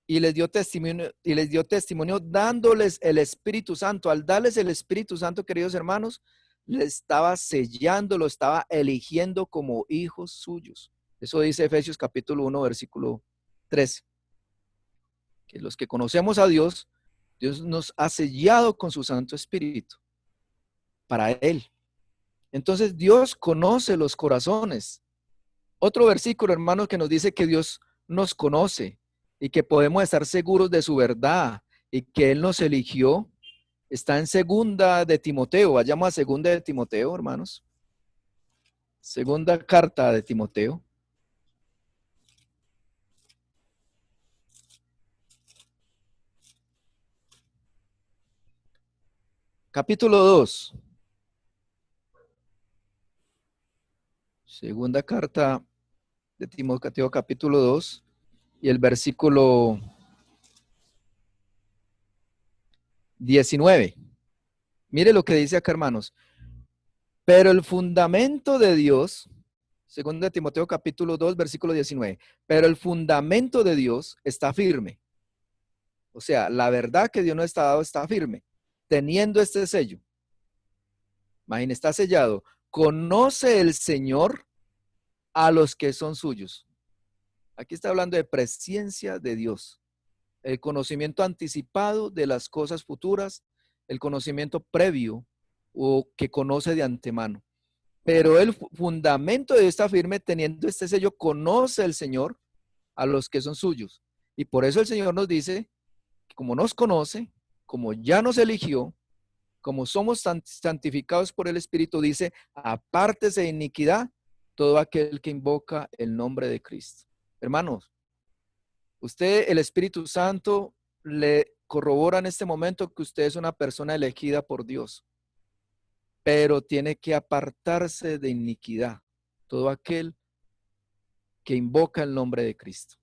Y les dio testimonio dándoles el Espíritu Santo. Al darles el Espíritu Santo, queridos hermanos, le estaba sellando, lo estaba eligiendo como hijos suyos. Eso dice Efesios capítulo 1, versículo 13. Que los que conocemos a Dios, Dios nos ha sellado con su Santo Espíritu para Él. Entonces Dios conoce los corazones. Otro versículo, hermanos, que nos dice que Dios nos conoce y que podemos estar seguros de su verdad y que Él nos eligió, está en segunda de Timoteo. Vayamos a segunda de Timoteo, hermanos. Segunda carta de Timoteo. Capítulo 2. Segunda carta de Timoteo, capítulo 2. Y el versículo 19. Mire lo que dice acá, hermanos. Pero el fundamento de Dios, segundo de Timoteo capítulo 2, versículo 19, pero el fundamento de Dios está firme. O sea, la verdad que Dios nos está dado está firme, teniendo este sello. Imagínense, está sellado. Conoce el Señor a los que son suyos. Aquí está hablando de presencia de Dios. El conocimiento anticipado de las cosas futuras, el conocimiento previo o que conoce de antemano. Pero el fundamento de esta firme, teniendo este sello, conoce el Señor a los que son suyos. Y por eso el Señor nos dice, que como nos conoce, como ya nos eligió, como somos santificados por el Espíritu, dice, apártese de iniquidad todo aquel que invoca el nombre de Cristo. Hermanos, usted, el Espíritu Santo, le corrobora en este momento que usted es una persona elegida por Dios, pero tiene que apartarse de iniquidad todo aquel que invoca el nombre de Cristo.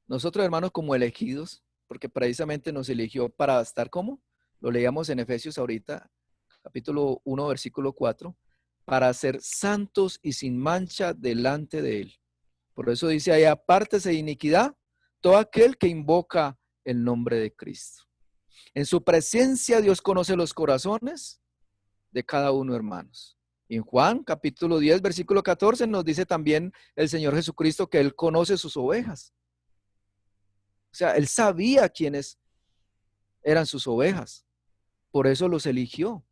Nosotros, hermanos, como elegidos, porque precisamente nos eligió para estar como, lo leíamos en Efesios ahorita, capítulo 1, versículo 4, para ser santos y sin mancha delante de Él. Por eso dice ahí, apártese de iniquidad todo aquel que invoca el nombre de Cristo. En su presencia Dios conoce los corazones de cada uno, hermanos. Y en Juan capítulo 10, versículo 14 nos dice también el Señor Jesucristo que Él conoce sus ovejas. O sea, Él sabía quiénes eran sus ovejas. Por eso los eligió.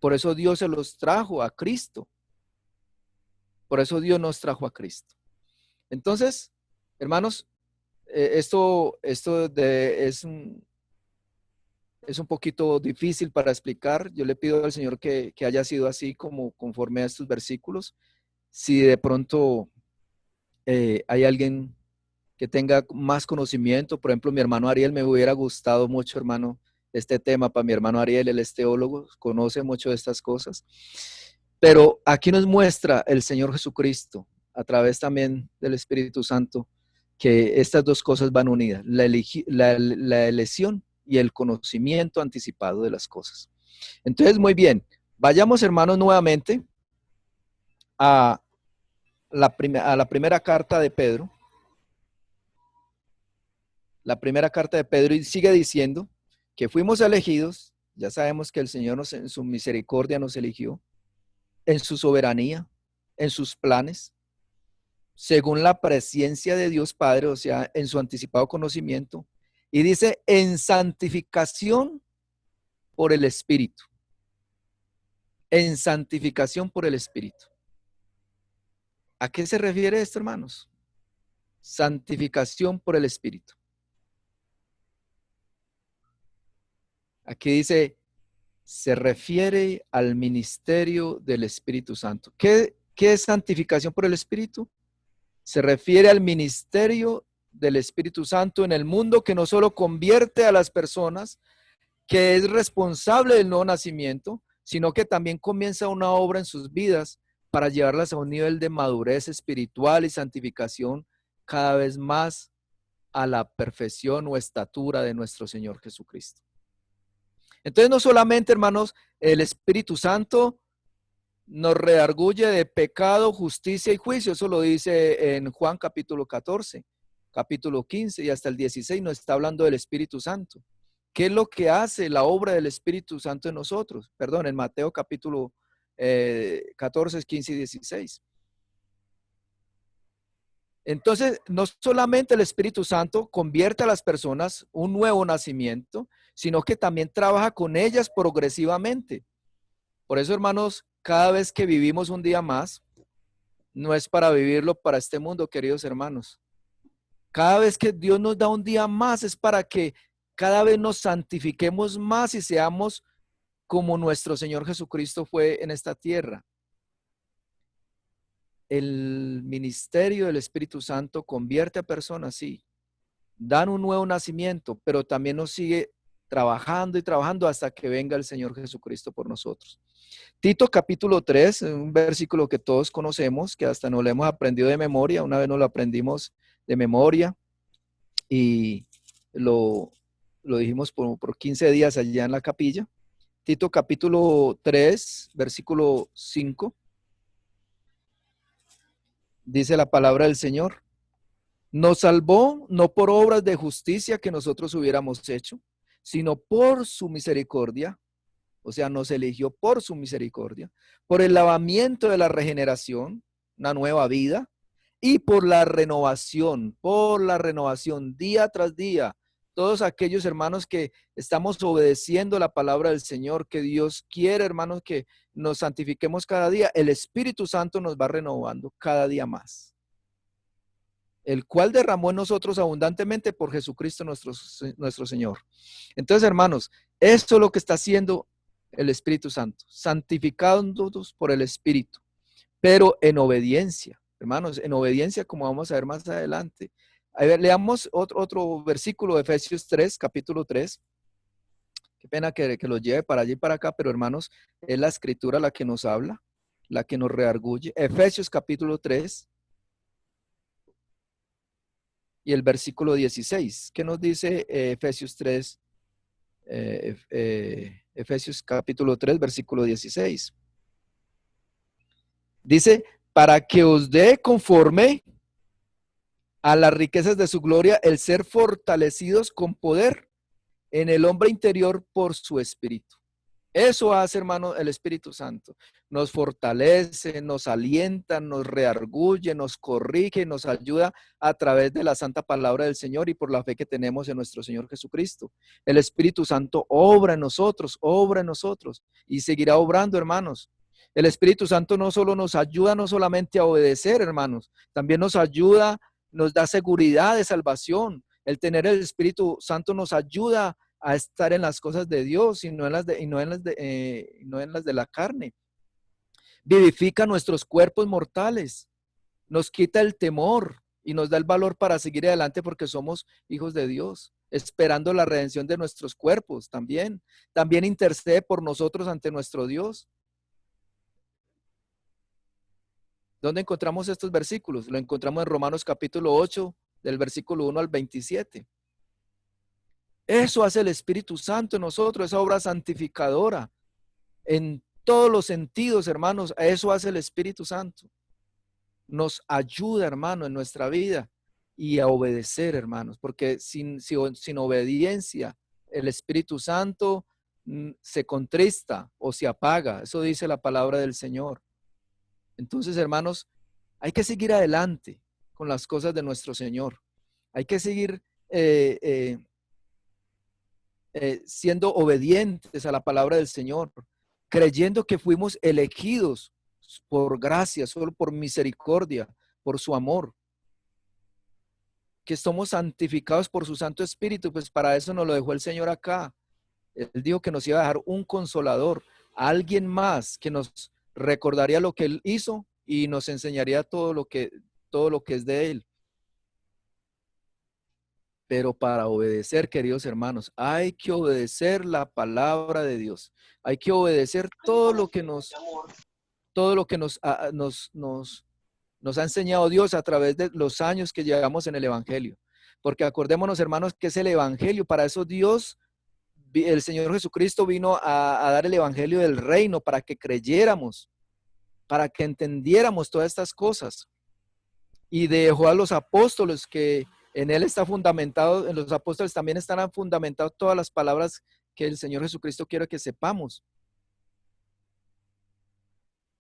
Por eso Dios se los trajo a Cristo. Por eso Dios nos trajo a Cristo. Entonces, hermanos, es un poquito difícil para explicar. Yo le pido al Señor que haya sido así como conforme a estos versículos. Si de pronto hay alguien que tenga más conocimiento, por ejemplo, mi hermano Ariel, me hubiera gustado mucho, hermano, este tema para mi hermano Ariel, él es teólogo, conoce mucho de estas cosas. Pero aquí nos muestra el Señor Jesucristo, a través también del Espíritu Santo, que estas dos cosas van unidas, la elección y el conocimiento anticipado de las cosas. Entonces, muy bien, vayamos, hermanos, nuevamente a la primera carta de Pedro. La primera carta de Pedro, y sigue diciendo que fuimos elegidos, ya sabemos que el Señor en su misericordia nos eligió, en su soberanía, en sus planes, según la presencia de Dios Padre, o sea, en su anticipado conocimiento, y dice, en santificación por el Espíritu. En santificación por el Espíritu. ¿A qué se refiere esto, hermanos? Santificación por el Espíritu. Aquí dice, se refiere al ministerio del Espíritu Santo. ¿Qué es santificación por el Espíritu? Se refiere al ministerio del Espíritu Santo en el mundo que no solo convierte a las personas, que es responsable del nuevo nacimiento, sino que también comienza una obra en sus vidas para llevarlas a un nivel de madurez espiritual y santificación cada vez más a la perfección o estatura de nuestro Señor Jesucristo. Entonces, no solamente, hermanos, el Espíritu Santo nos redarguye de pecado, justicia y juicio. Eso lo dice en Juan capítulo 14, capítulo 15 y hasta el 16 nos está hablando del Espíritu Santo. ¿Qué es lo que hace la obra del Espíritu Santo en nosotros? Perdón, en Mateo capítulo 14, 15 y 16. Entonces, no solamente el Espíritu Santo convierte a las personas un nuevo nacimiento, sino que también trabaja con ellas progresivamente. Por eso, hermanos, cada vez que vivimos un día más, no es para vivirlo para este mundo, queridos hermanos. Cada vez que Dios nos da un día más es para que cada vez nos santifiquemos más y seamos como nuestro Señor Jesucristo fue en esta tierra. El ministerio del Espíritu Santo convierte a personas, sí, dan un nuevo nacimiento, pero también nos sigue trabajando y trabajando hasta que venga el Señor Jesucristo por nosotros. Tito capítulo 3, un versículo que todos conocemos, que hasta nos lo hemos aprendido de memoria, una vez nos lo aprendimos de memoria y lo dijimos por 15 días allá en la capilla. Tito capítulo 3, versículo 5, dice la palabra del Señor. Nos salvó no por obras de justicia que nosotros hubiéramos hecho, sino por su misericordia. O sea, nos eligió por su misericordia, por el lavamiento de la regeneración, una nueva vida, y por la renovación día tras día. Todos aquellos hermanos que estamos obedeciendo la palabra del Señor, que Dios quiere, hermanos, que nos santifiquemos cada día, el Espíritu Santo nos va renovando cada día más. el cual derramó en nosotros abundantemente por Jesucristo nuestro Señor. Entonces, hermanos, esto es lo que está haciendo el Espíritu Santo, santificándonos por el Espíritu, pero en obediencia, hermanos, en obediencia, como vamos a ver más adelante. A ver, leamos otro versículo de Efesios 3, capítulo 3. Qué pena que lo lleve para allí y para acá, pero hermanos, es la escritura la que nos habla, la que nos reargulle. Efesios capítulo 3 y el versículo 16. ¿Qué nos dice Efesios 3? Efesios capítulo 3, versículo 16. Dice, para que os dé conforme a las riquezas de su gloria el ser fortalecidos con poder en el hombre interior por su espíritu. Eso hace, hermano, el Espíritu Santo. Nos fortalece, nos alienta, nos reargulle, nos corrige, nos ayuda a través de la santa palabra del Señor y por la fe que tenemos en nuestro Señor Jesucristo. El Espíritu Santo obra en nosotros y seguirá obrando, hermanos. El Espíritu Santo no solo nos ayuda, no solamente a obedecer, hermanos, también nos ayuda, nos da seguridad de salvación. El tener el Espíritu Santo nos ayuda a estar en las cosas de Dios y no en las de la carne. Vivifica nuestros cuerpos mortales, nos quita el temor y nos da el valor para seguir adelante porque somos hijos de Dios, esperando la redención de nuestros cuerpos también. También intercede por nosotros ante nuestro Dios. ¿Dónde encontramos estos versículos? Lo encontramos en Romanos capítulo 8, del versículo 1 al 27. Eso hace el Espíritu Santo en nosotros, esa obra santificadora. En todos los sentidos, hermanos, eso hace el Espíritu Santo. Nos ayuda, hermano, en nuestra vida y a obedecer, hermanos, porque sin obediencia, el Espíritu Santo se contrista o se apaga. Eso dice la palabra del Señor. Entonces, hermanos, hay que seguir adelante con las cosas de nuestro Señor. Hay que seguir siendo obedientes a la palabra del Señor, creyendo que fuimos elegidos por gracia, solo por misericordia, por su amor, que somos santificados por su Santo Espíritu. Pues para eso nos lo dejó el Señor acá. Él dijo que nos iba a dejar un consolador, alguien más que nos recordaría lo que Él hizo y nos enseñaría todo lo que es de Él. Pero para obedecer, queridos hermanos, hay que obedecer la palabra de Dios. Hay que obedecer todo lo que nos ha enseñado Dios a través de los años que llevamos en el Evangelio. Porque acordémonos, hermanos, que es el Evangelio. Para eso Dios, el Señor Jesucristo vino a dar el Evangelio del reino, para que creyéramos, para que entendiéramos todas estas cosas. Y dejó a los apóstoles que en él está fundamentado, en los apóstoles también están fundamentadas todas las palabras que el Señor Jesucristo quiere que sepamos.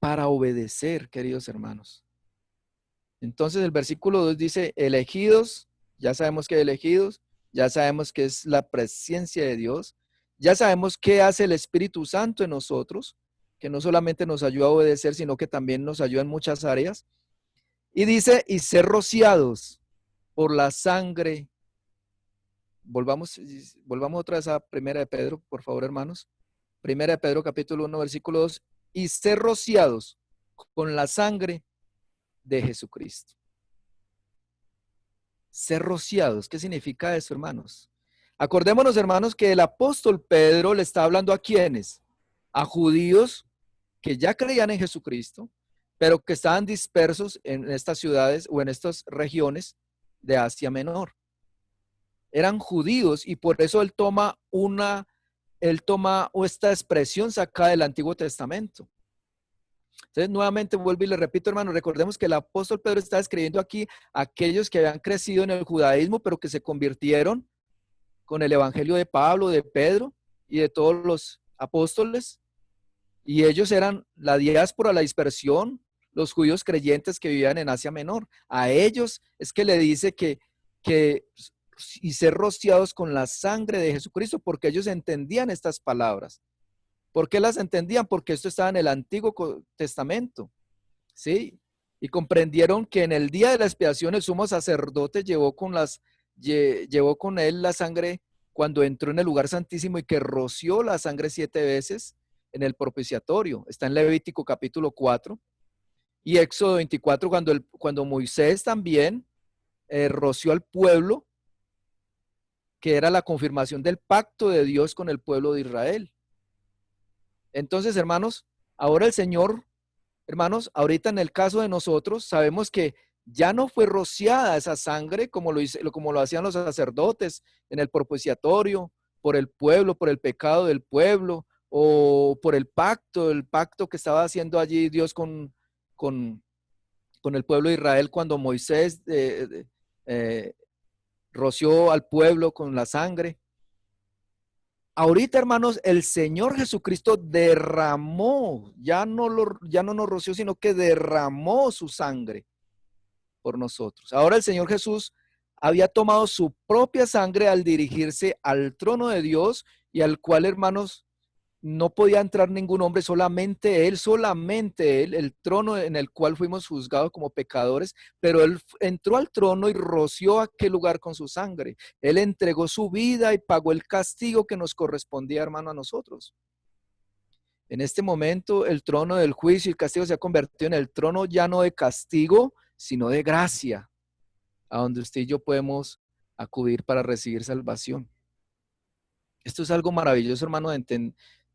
Para obedecer, queridos hermanos. Entonces el versículo 2 dice, elegidos, ya sabemos que elegidos, ya sabemos que es la presencia de Dios, ya sabemos qué hace el Espíritu Santo en nosotros, que no solamente nos ayuda a obedecer, sino que también nos ayuda en muchas áreas. Y dice, y ser rociados por la sangre. Volvamos otra vez a Primera de Pedro, por favor, hermanos. Primera de Pedro, capítulo 1, versículo 2. Y ser rociados con la sangre de Jesucristo. Ser rociados, ¿qué significa eso, hermanos? Acordémonos, hermanos, que el apóstol Pedro le está hablando a quiénes? A judíos que ya creían en Jesucristo, pero que estaban dispersos en estas ciudades o en estas regiones de Asia Menor. Eran judíos y por eso él toma esta expresión sacada del Antiguo Testamento. Entonces, nuevamente vuelvo y le repito, hermano, recordemos que el apóstol Pedro está escribiendo aquí a aquellos que habían crecido en el judaísmo, pero que se convirtieron con el evangelio de Pablo, de Pedro y de todos los apóstoles. Y ellos eran la diáspora, la dispersión, los judíos creyentes que vivían en Asia Menor. A ellos es que le dice que y ser rociados con la sangre de Jesucristo, porque ellos entendían estas palabras. ¿Por qué las entendían? Porque esto estaba en el Antiguo Testamento, ¿sí? y comprendieron que en el día de la expiación el sumo sacerdote llevó con él la sangre cuando entró en el lugar santísimo y que roció la sangre 7 veces en el propiciatorio. Está en Levítico capítulo 4 y Éxodo 24 cuando Moisés también roció al pueblo, que era la confirmación del pacto de Dios con el pueblo de Israel. Entonces, hermanos, ahora el Señor, hermanos, ahorita en el caso de nosotros, sabemos que ya no fue rociada esa sangre como lo hacían los sacerdotes en el propiciatorio, por el pueblo, por el pecado del pueblo, o por el pacto que estaba haciendo allí Dios con, con el pueblo de Israel cuando Moisés roció al pueblo con la sangre. Ahorita, hermanos, el Señor Jesucristo derramó, ya no nos roció, sino que derramó su sangre por nosotros. Ahora el Señor Jesús había tomado su propia sangre al dirigirse al trono de Dios y al cual, hermanos, no podía entrar ningún hombre, solamente Él, el trono en el cual fuimos juzgados como pecadores, pero Él entró al trono y roció aquel lugar con su sangre. Él entregó su vida y pagó el castigo que nos correspondía, hermano, a nosotros. En este momento, el trono del juicio y el castigo se ha convertido en el trono ya no de castigo, sino de gracia, a donde usted y yo podemos acudir para recibir salvación. Esto es algo maravilloso, hermano,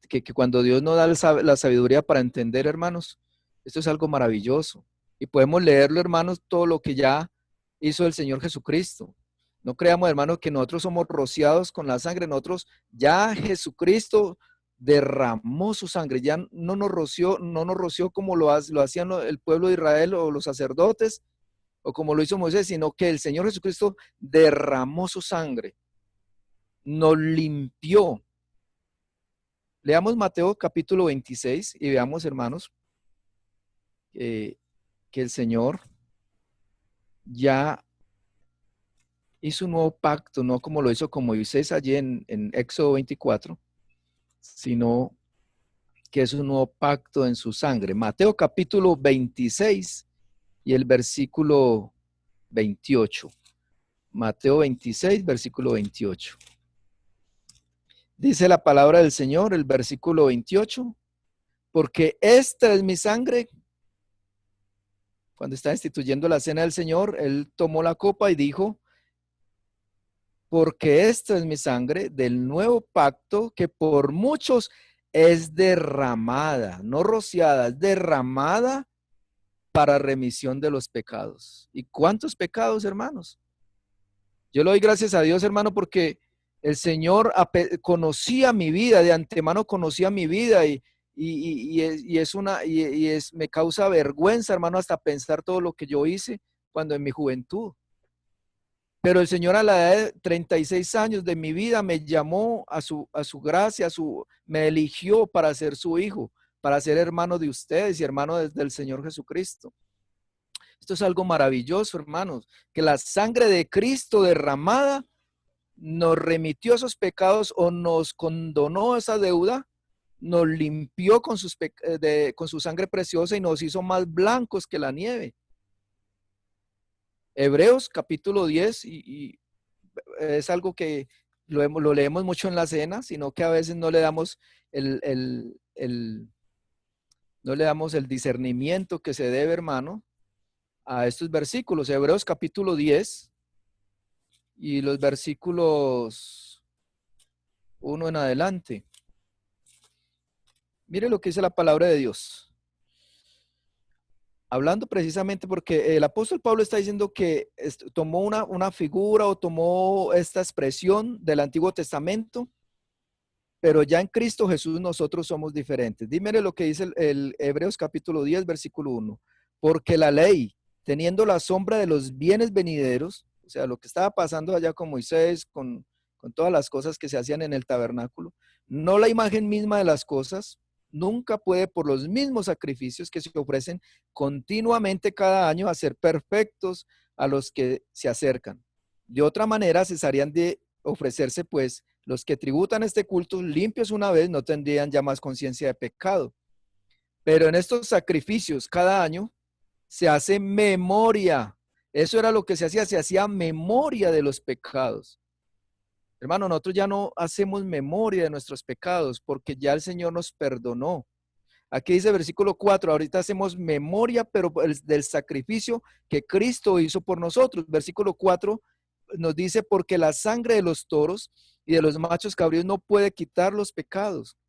que cuando Dios nos da la sabiduría para entender, hermanos, esto es algo maravilloso. Y podemos leerlo, hermanos, todo lo que ya hizo el Señor Jesucristo. No creamos, hermanos, que nosotros somos rociados con la sangre. Nosotros ya Jesucristo derramó su sangre. Ya no nos roció como lo hacían el pueblo de Israel o los sacerdotes, o como lo hizo Moisés, sino que el Señor Jesucristo derramó su sangre. Nos limpió. Leamos Mateo capítulo 26 y veamos, hermanos, que el Señor ya hizo un nuevo pacto, no como lo hizo con Moisés allí en Éxodo 24, sino que es un nuevo pacto en su sangre. Mateo capítulo 26 y el versículo 28. Mateo 26, versículo 28. Dice la palabra del Señor, el versículo 28, porque esta es mi sangre. Cuando está instituyendo la cena del Señor, Él tomó la copa y dijo, porque esta es mi sangre del nuevo pacto que por muchos es derramada, no rociada, es derramada para remisión de los pecados. ¿Y cuántos pecados, hermanos? Yo le doy gracias a Dios, hermano, porque el Señor conocía mi vida, de antemano conocía mi vida me causa vergüenza, hermano, hasta pensar todo lo que yo hice cuando en mi juventud. Pero el Señor a la edad de 36 años de mi vida me llamó a su gracia, me eligió para ser su hijo, para ser hermano de ustedes y hermano del Señor Jesucristo. Esto es algo maravilloso, hermanos, que la sangre de Cristo derramada nos remitió esos pecados o nos condonó esa deuda, nos limpió con su sangre preciosa y nos hizo más blancos que la nieve. Hebreos capítulo 10, y es algo que lo leemos mucho en la cena, sino que a veces no le damos no le damos el discernimiento que se debe, hermano, a estos versículos. Hebreos capítulo 10 y los versículos 1 en adelante. Mire lo que dice la palabra de Dios. Hablando precisamente porque el apóstol Pablo está diciendo que tomó una figura o tomó esta expresión del Antiguo Testamento, pero ya en Cristo Jesús nosotros somos diferentes. Dímele lo que dice el Hebreos capítulo 10, versículo 1. Porque la ley, teniendo la sombra de los bienes venideros, o sea, lo que estaba pasando allá con Moisés, con todas las cosas que se hacían en el tabernáculo, no la imagen misma de las cosas, nunca puede por los mismos sacrificios que se ofrecen continuamente cada año hacer perfectos a los que se acercan. De otra manera, cesarían de ofrecerse, pues, los que tributan este culto limpios una vez no tendrían ya más conciencia de pecado. Pero en estos sacrificios cada año se hace memoria. Eso era lo que se hacía memoria de los pecados. Hermano, nosotros ya no hacemos memoria de nuestros pecados porque ya el Señor nos perdonó. Aquí dice versículo 4, ahorita hacemos memoria, pero del sacrificio que Cristo hizo por nosotros. Versículo 4 nos dice, porque la sangre de los toros y de los machos cabríos no puede quitar los pecados.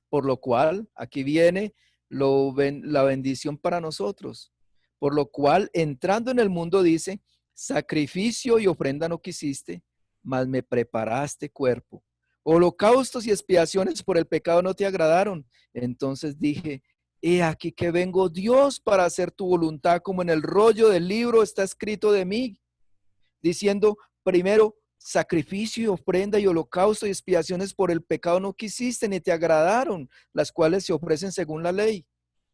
Por lo cual, aquí viene la bendición para nosotros. Por lo cual, entrando en el mundo, dice, sacrificio y ofrenda no quisiste, mas me preparaste cuerpo. Holocaustos y expiaciones por el pecado no te agradaron. Entonces dije, he aquí que vengo, Dios, para hacer tu voluntad, como en el rollo del libro está escrito de mí, diciendo, primero, sacrificio y ofrenda y holocausto y expiaciones por el pecado no quisiste ni te agradaron, las cuales se ofrecen según la ley.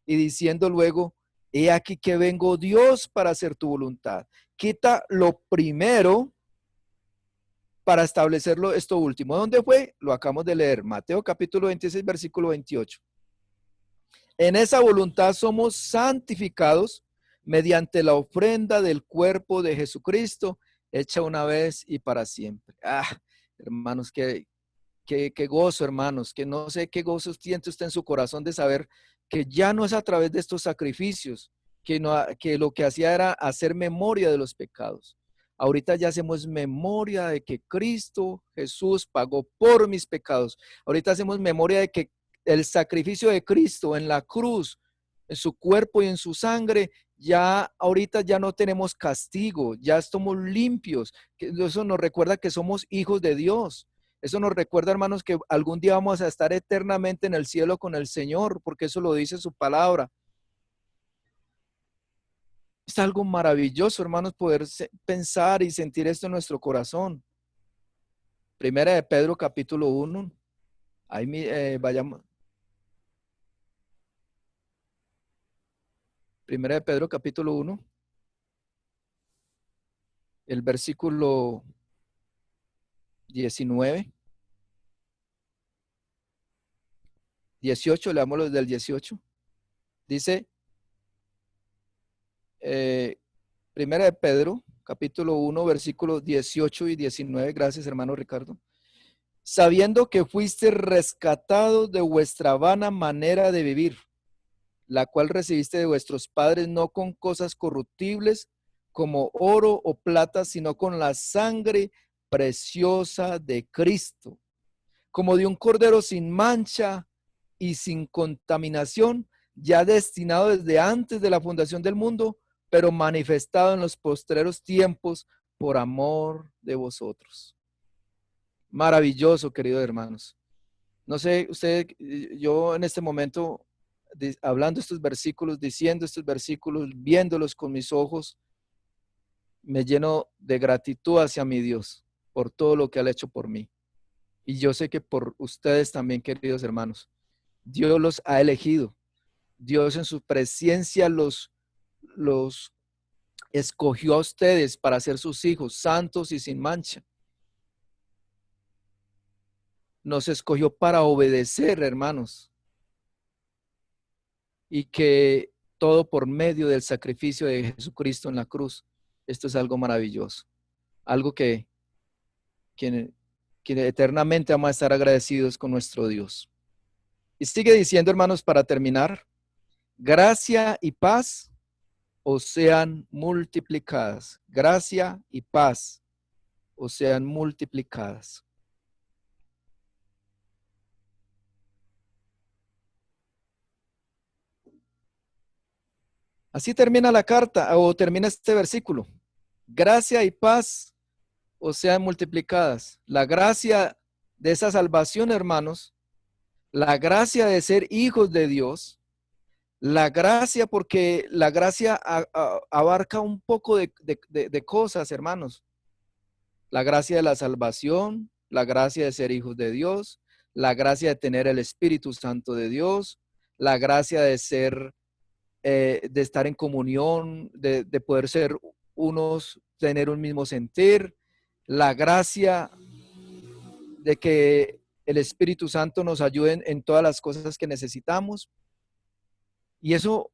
Y diciendo luego, he aquí que vengo, Dios, para hacer tu voluntad. Quita lo primero para establecerlo esto último. ¿Dónde fue? Lo acabamos de leer, Mateo capítulo 26, versículo 28. En esa voluntad somos santificados mediante la ofrenda del cuerpo de Jesucristo, hecha una vez y para siempre. Hermanos, qué gozo, hermanos, que no sé qué gozo siente usted en su corazón de saber que ya no es a través de estos sacrificios, que lo que hacía era hacer memoria de los pecados. Ahorita ya hacemos memoria de que Cristo Jesús pagó por mis pecados. Ahorita hacemos memoria de que el sacrificio de Cristo en la cruz, en su cuerpo y en su sangre, ya ahorita ya no tenemos castigo, ya estamos limpios. Eso nos recuerda que somos hijos de Dios. Eso nos recuerda, hermanos, que algún día vamos a estar eternamente en el cielo con el Señor, porque eso lo dice su palabra. Es algo maravilloso, hermanos, poder pensar y sentir esto en nuestro corazón. Primera de Pedro, capítulo 1. Ahí vayamos. Primera de Pedro, capítulo 1. El versículo 19. 18, leámoslo desde el 18. Dice, Primera de Pedro, capítulo 1, versículos 18 y 19. Gracias, hermano Ricardo. Sabiendo que fuiste rescatados de vuestra vana manera de vivir, la cual recibiste de vuestros padres, no con cosas corruptibles como oro o plata, sino con la sangre preciosa de Cristo, como de un cordero sin mancha y sin contaminación, ya destinado desde antes de la fundación del mundo, pero manifestado en los postreros tiempos por amor de vosotros. Maravilloso, queridos hermanos. No sé, usted, yo en este momento, hablando estos versículos, diciendo estos versículos, viéndolos con mis ojos, me lleno de gratitud hacia mi Dios por todo lo que ha hecho por mí. Y yo sé que por ustedes también, queridos hermanos. Dios los ha elegido. Dios en su presencia los escogió a ustedes para ser sus hijos, santos y sin mancha. Nos escogió para obedecer, hermanos. Y que todo por medio del sacrificio de Jesucristo en la cruz. Esto es algo maravilloso. Algo que eternamente vamos a estar agradecidos con nuestro Dios. Y sigue diciendo, hermanos, para terminar, gracia y paz os sean multiplicadas. Gracia y paz os sean multiplicadas. Así termina la carta o termina este versículo. Gracia y paz os sean multiplicadas. La gracia de esa salvación, hermanos, la gracia de ser hijos de Dios, la gracia, porque la gracia abarca un poco de cosas, hermanos. La gracia de la salvación, la gracia de ser hijos de Dios, la gracia de tener el Espíritu Santo de Dios, la gracia de ser, de estar en comunión, de poder ser unos, tener un mismo sentir, la gracia de que el Espíritu Santo nos ayude en todas las cosas que necesitamos. Y eso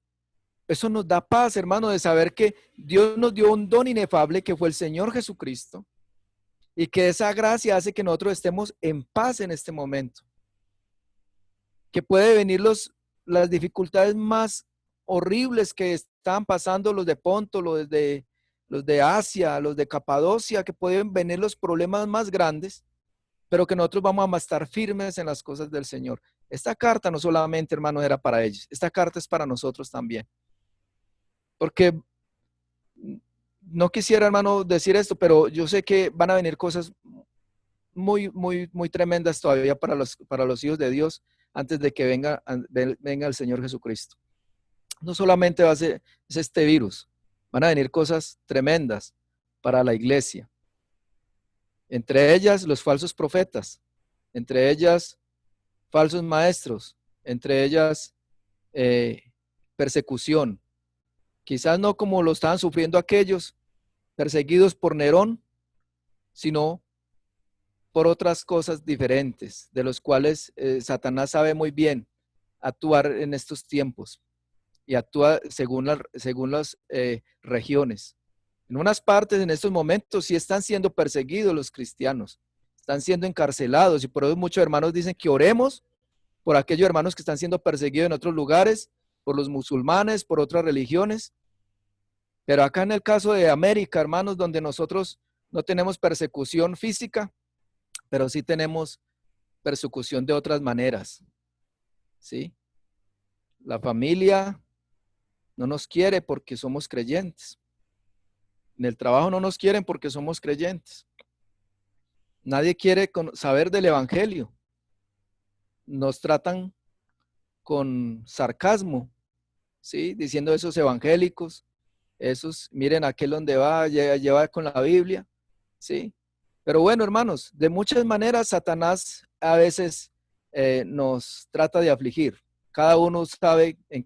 Eso nos da paz, hermano, de saber que Dios nos dio un don inefable que fue el Señor Jesucristo y que esa gracia hace que nosotros estemos en paz en este momento. Que puede venir las dificultades más horribles que están pasando los de Ponto, los de Asia, los de Capadocia, que pueden venir los problemas más grandes, pero que nosotros vamos a estar firmes en las cosas del Señor. Esta carta no solamente, hermano, era para ellos, esta carta es para nosotros también. Porque no quisiera, hermano, decir esto, pero yo sé que van a venir cosas muy tremendas todavía para los hijos de Dios antes de que venga el Señor Jesucristo. No solamente va a ser es este virus, van a venir cosas tremendas para la iglesia. Entre ellas los falsos profetas, entre ellas falsos maestros, entre ellas persecución. Quizás no como lo estaban sufriendo aquellos perseguidos por Nerón, sino por otras cosas diferentes, de los cuales Satanás sabe muy bien actuar en estos tiempos y actúa según las regiones. En unas partes, en estos momentos, sí están siendo perseguidos los cristianos, están siendo encarcelados y por eso muchos hermanos dicen que oremos por aquellos hermanos que están siendo perseguidos en otros lugares, por los musulmanes, por otras religiones. Pero acá en el caso de América, hermanos, donde nosotros no tenemos persecución física, pero sí tenemos persecución de otras maneras, ¿sí? La familia no nos quiere porque somos creyentes. En el trabajo no nos quieren porque somos creyentes. Nadie quiere saber del evangelio. Nos tratan con sarcasmo, ¿sí? Diciendo esos evangélicos, esos, miren aquel donde va, lleva con la Biblia, ¿sí? Pero bueno, hermanos, de muchas maneras Satanás a veces nos trata de afligir. Cada uno sabe en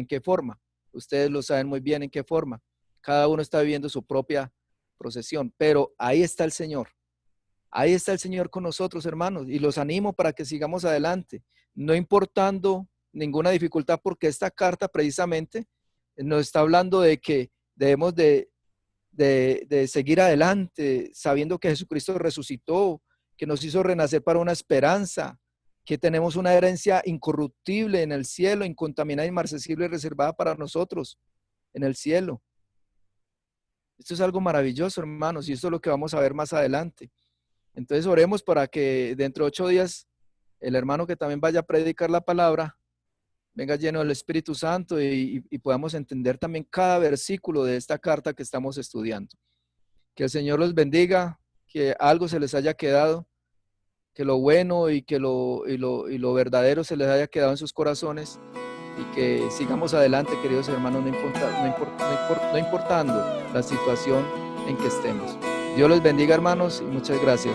qué forma. Ustedes lo saben muy bien en qué forma. Cada uno está viviendo su propia procesión, pero ahí está el Señor. Ahí está el Señor con nosotros, hermanos, y los animo para que sigamos adelante, no importando ninguna dificultad, porque esta carta precisamente nos está hablando de que debemos de seguir adelante, sabiendo que Jesucristo resucitó, que nos hizo renacer para una esperanza, que tenemos una herencia incorruptible en el cielo, incontaminada, inmarcesible, reservada para nosotros en el cielo. Esto es algo maravilloso, hermanos, y esto es lo que vamos a ver más adelante. Entonces oremos para que dentro de 8 días el hermano que también vaya a predicar la palabra venga lleno del Espíritu Santo y podamos entender también cada versículo de esta carta que estamos estudiando. Que el Señor los bendiga, que algo se les haya quedado, que lo bueno y que lo verdadero se les haya quedado en sus corazones y que sigamos adelante, queridos hermanos, no importando la situación en que estemos. Dios los bendiga, hermanos, y muchas gracias.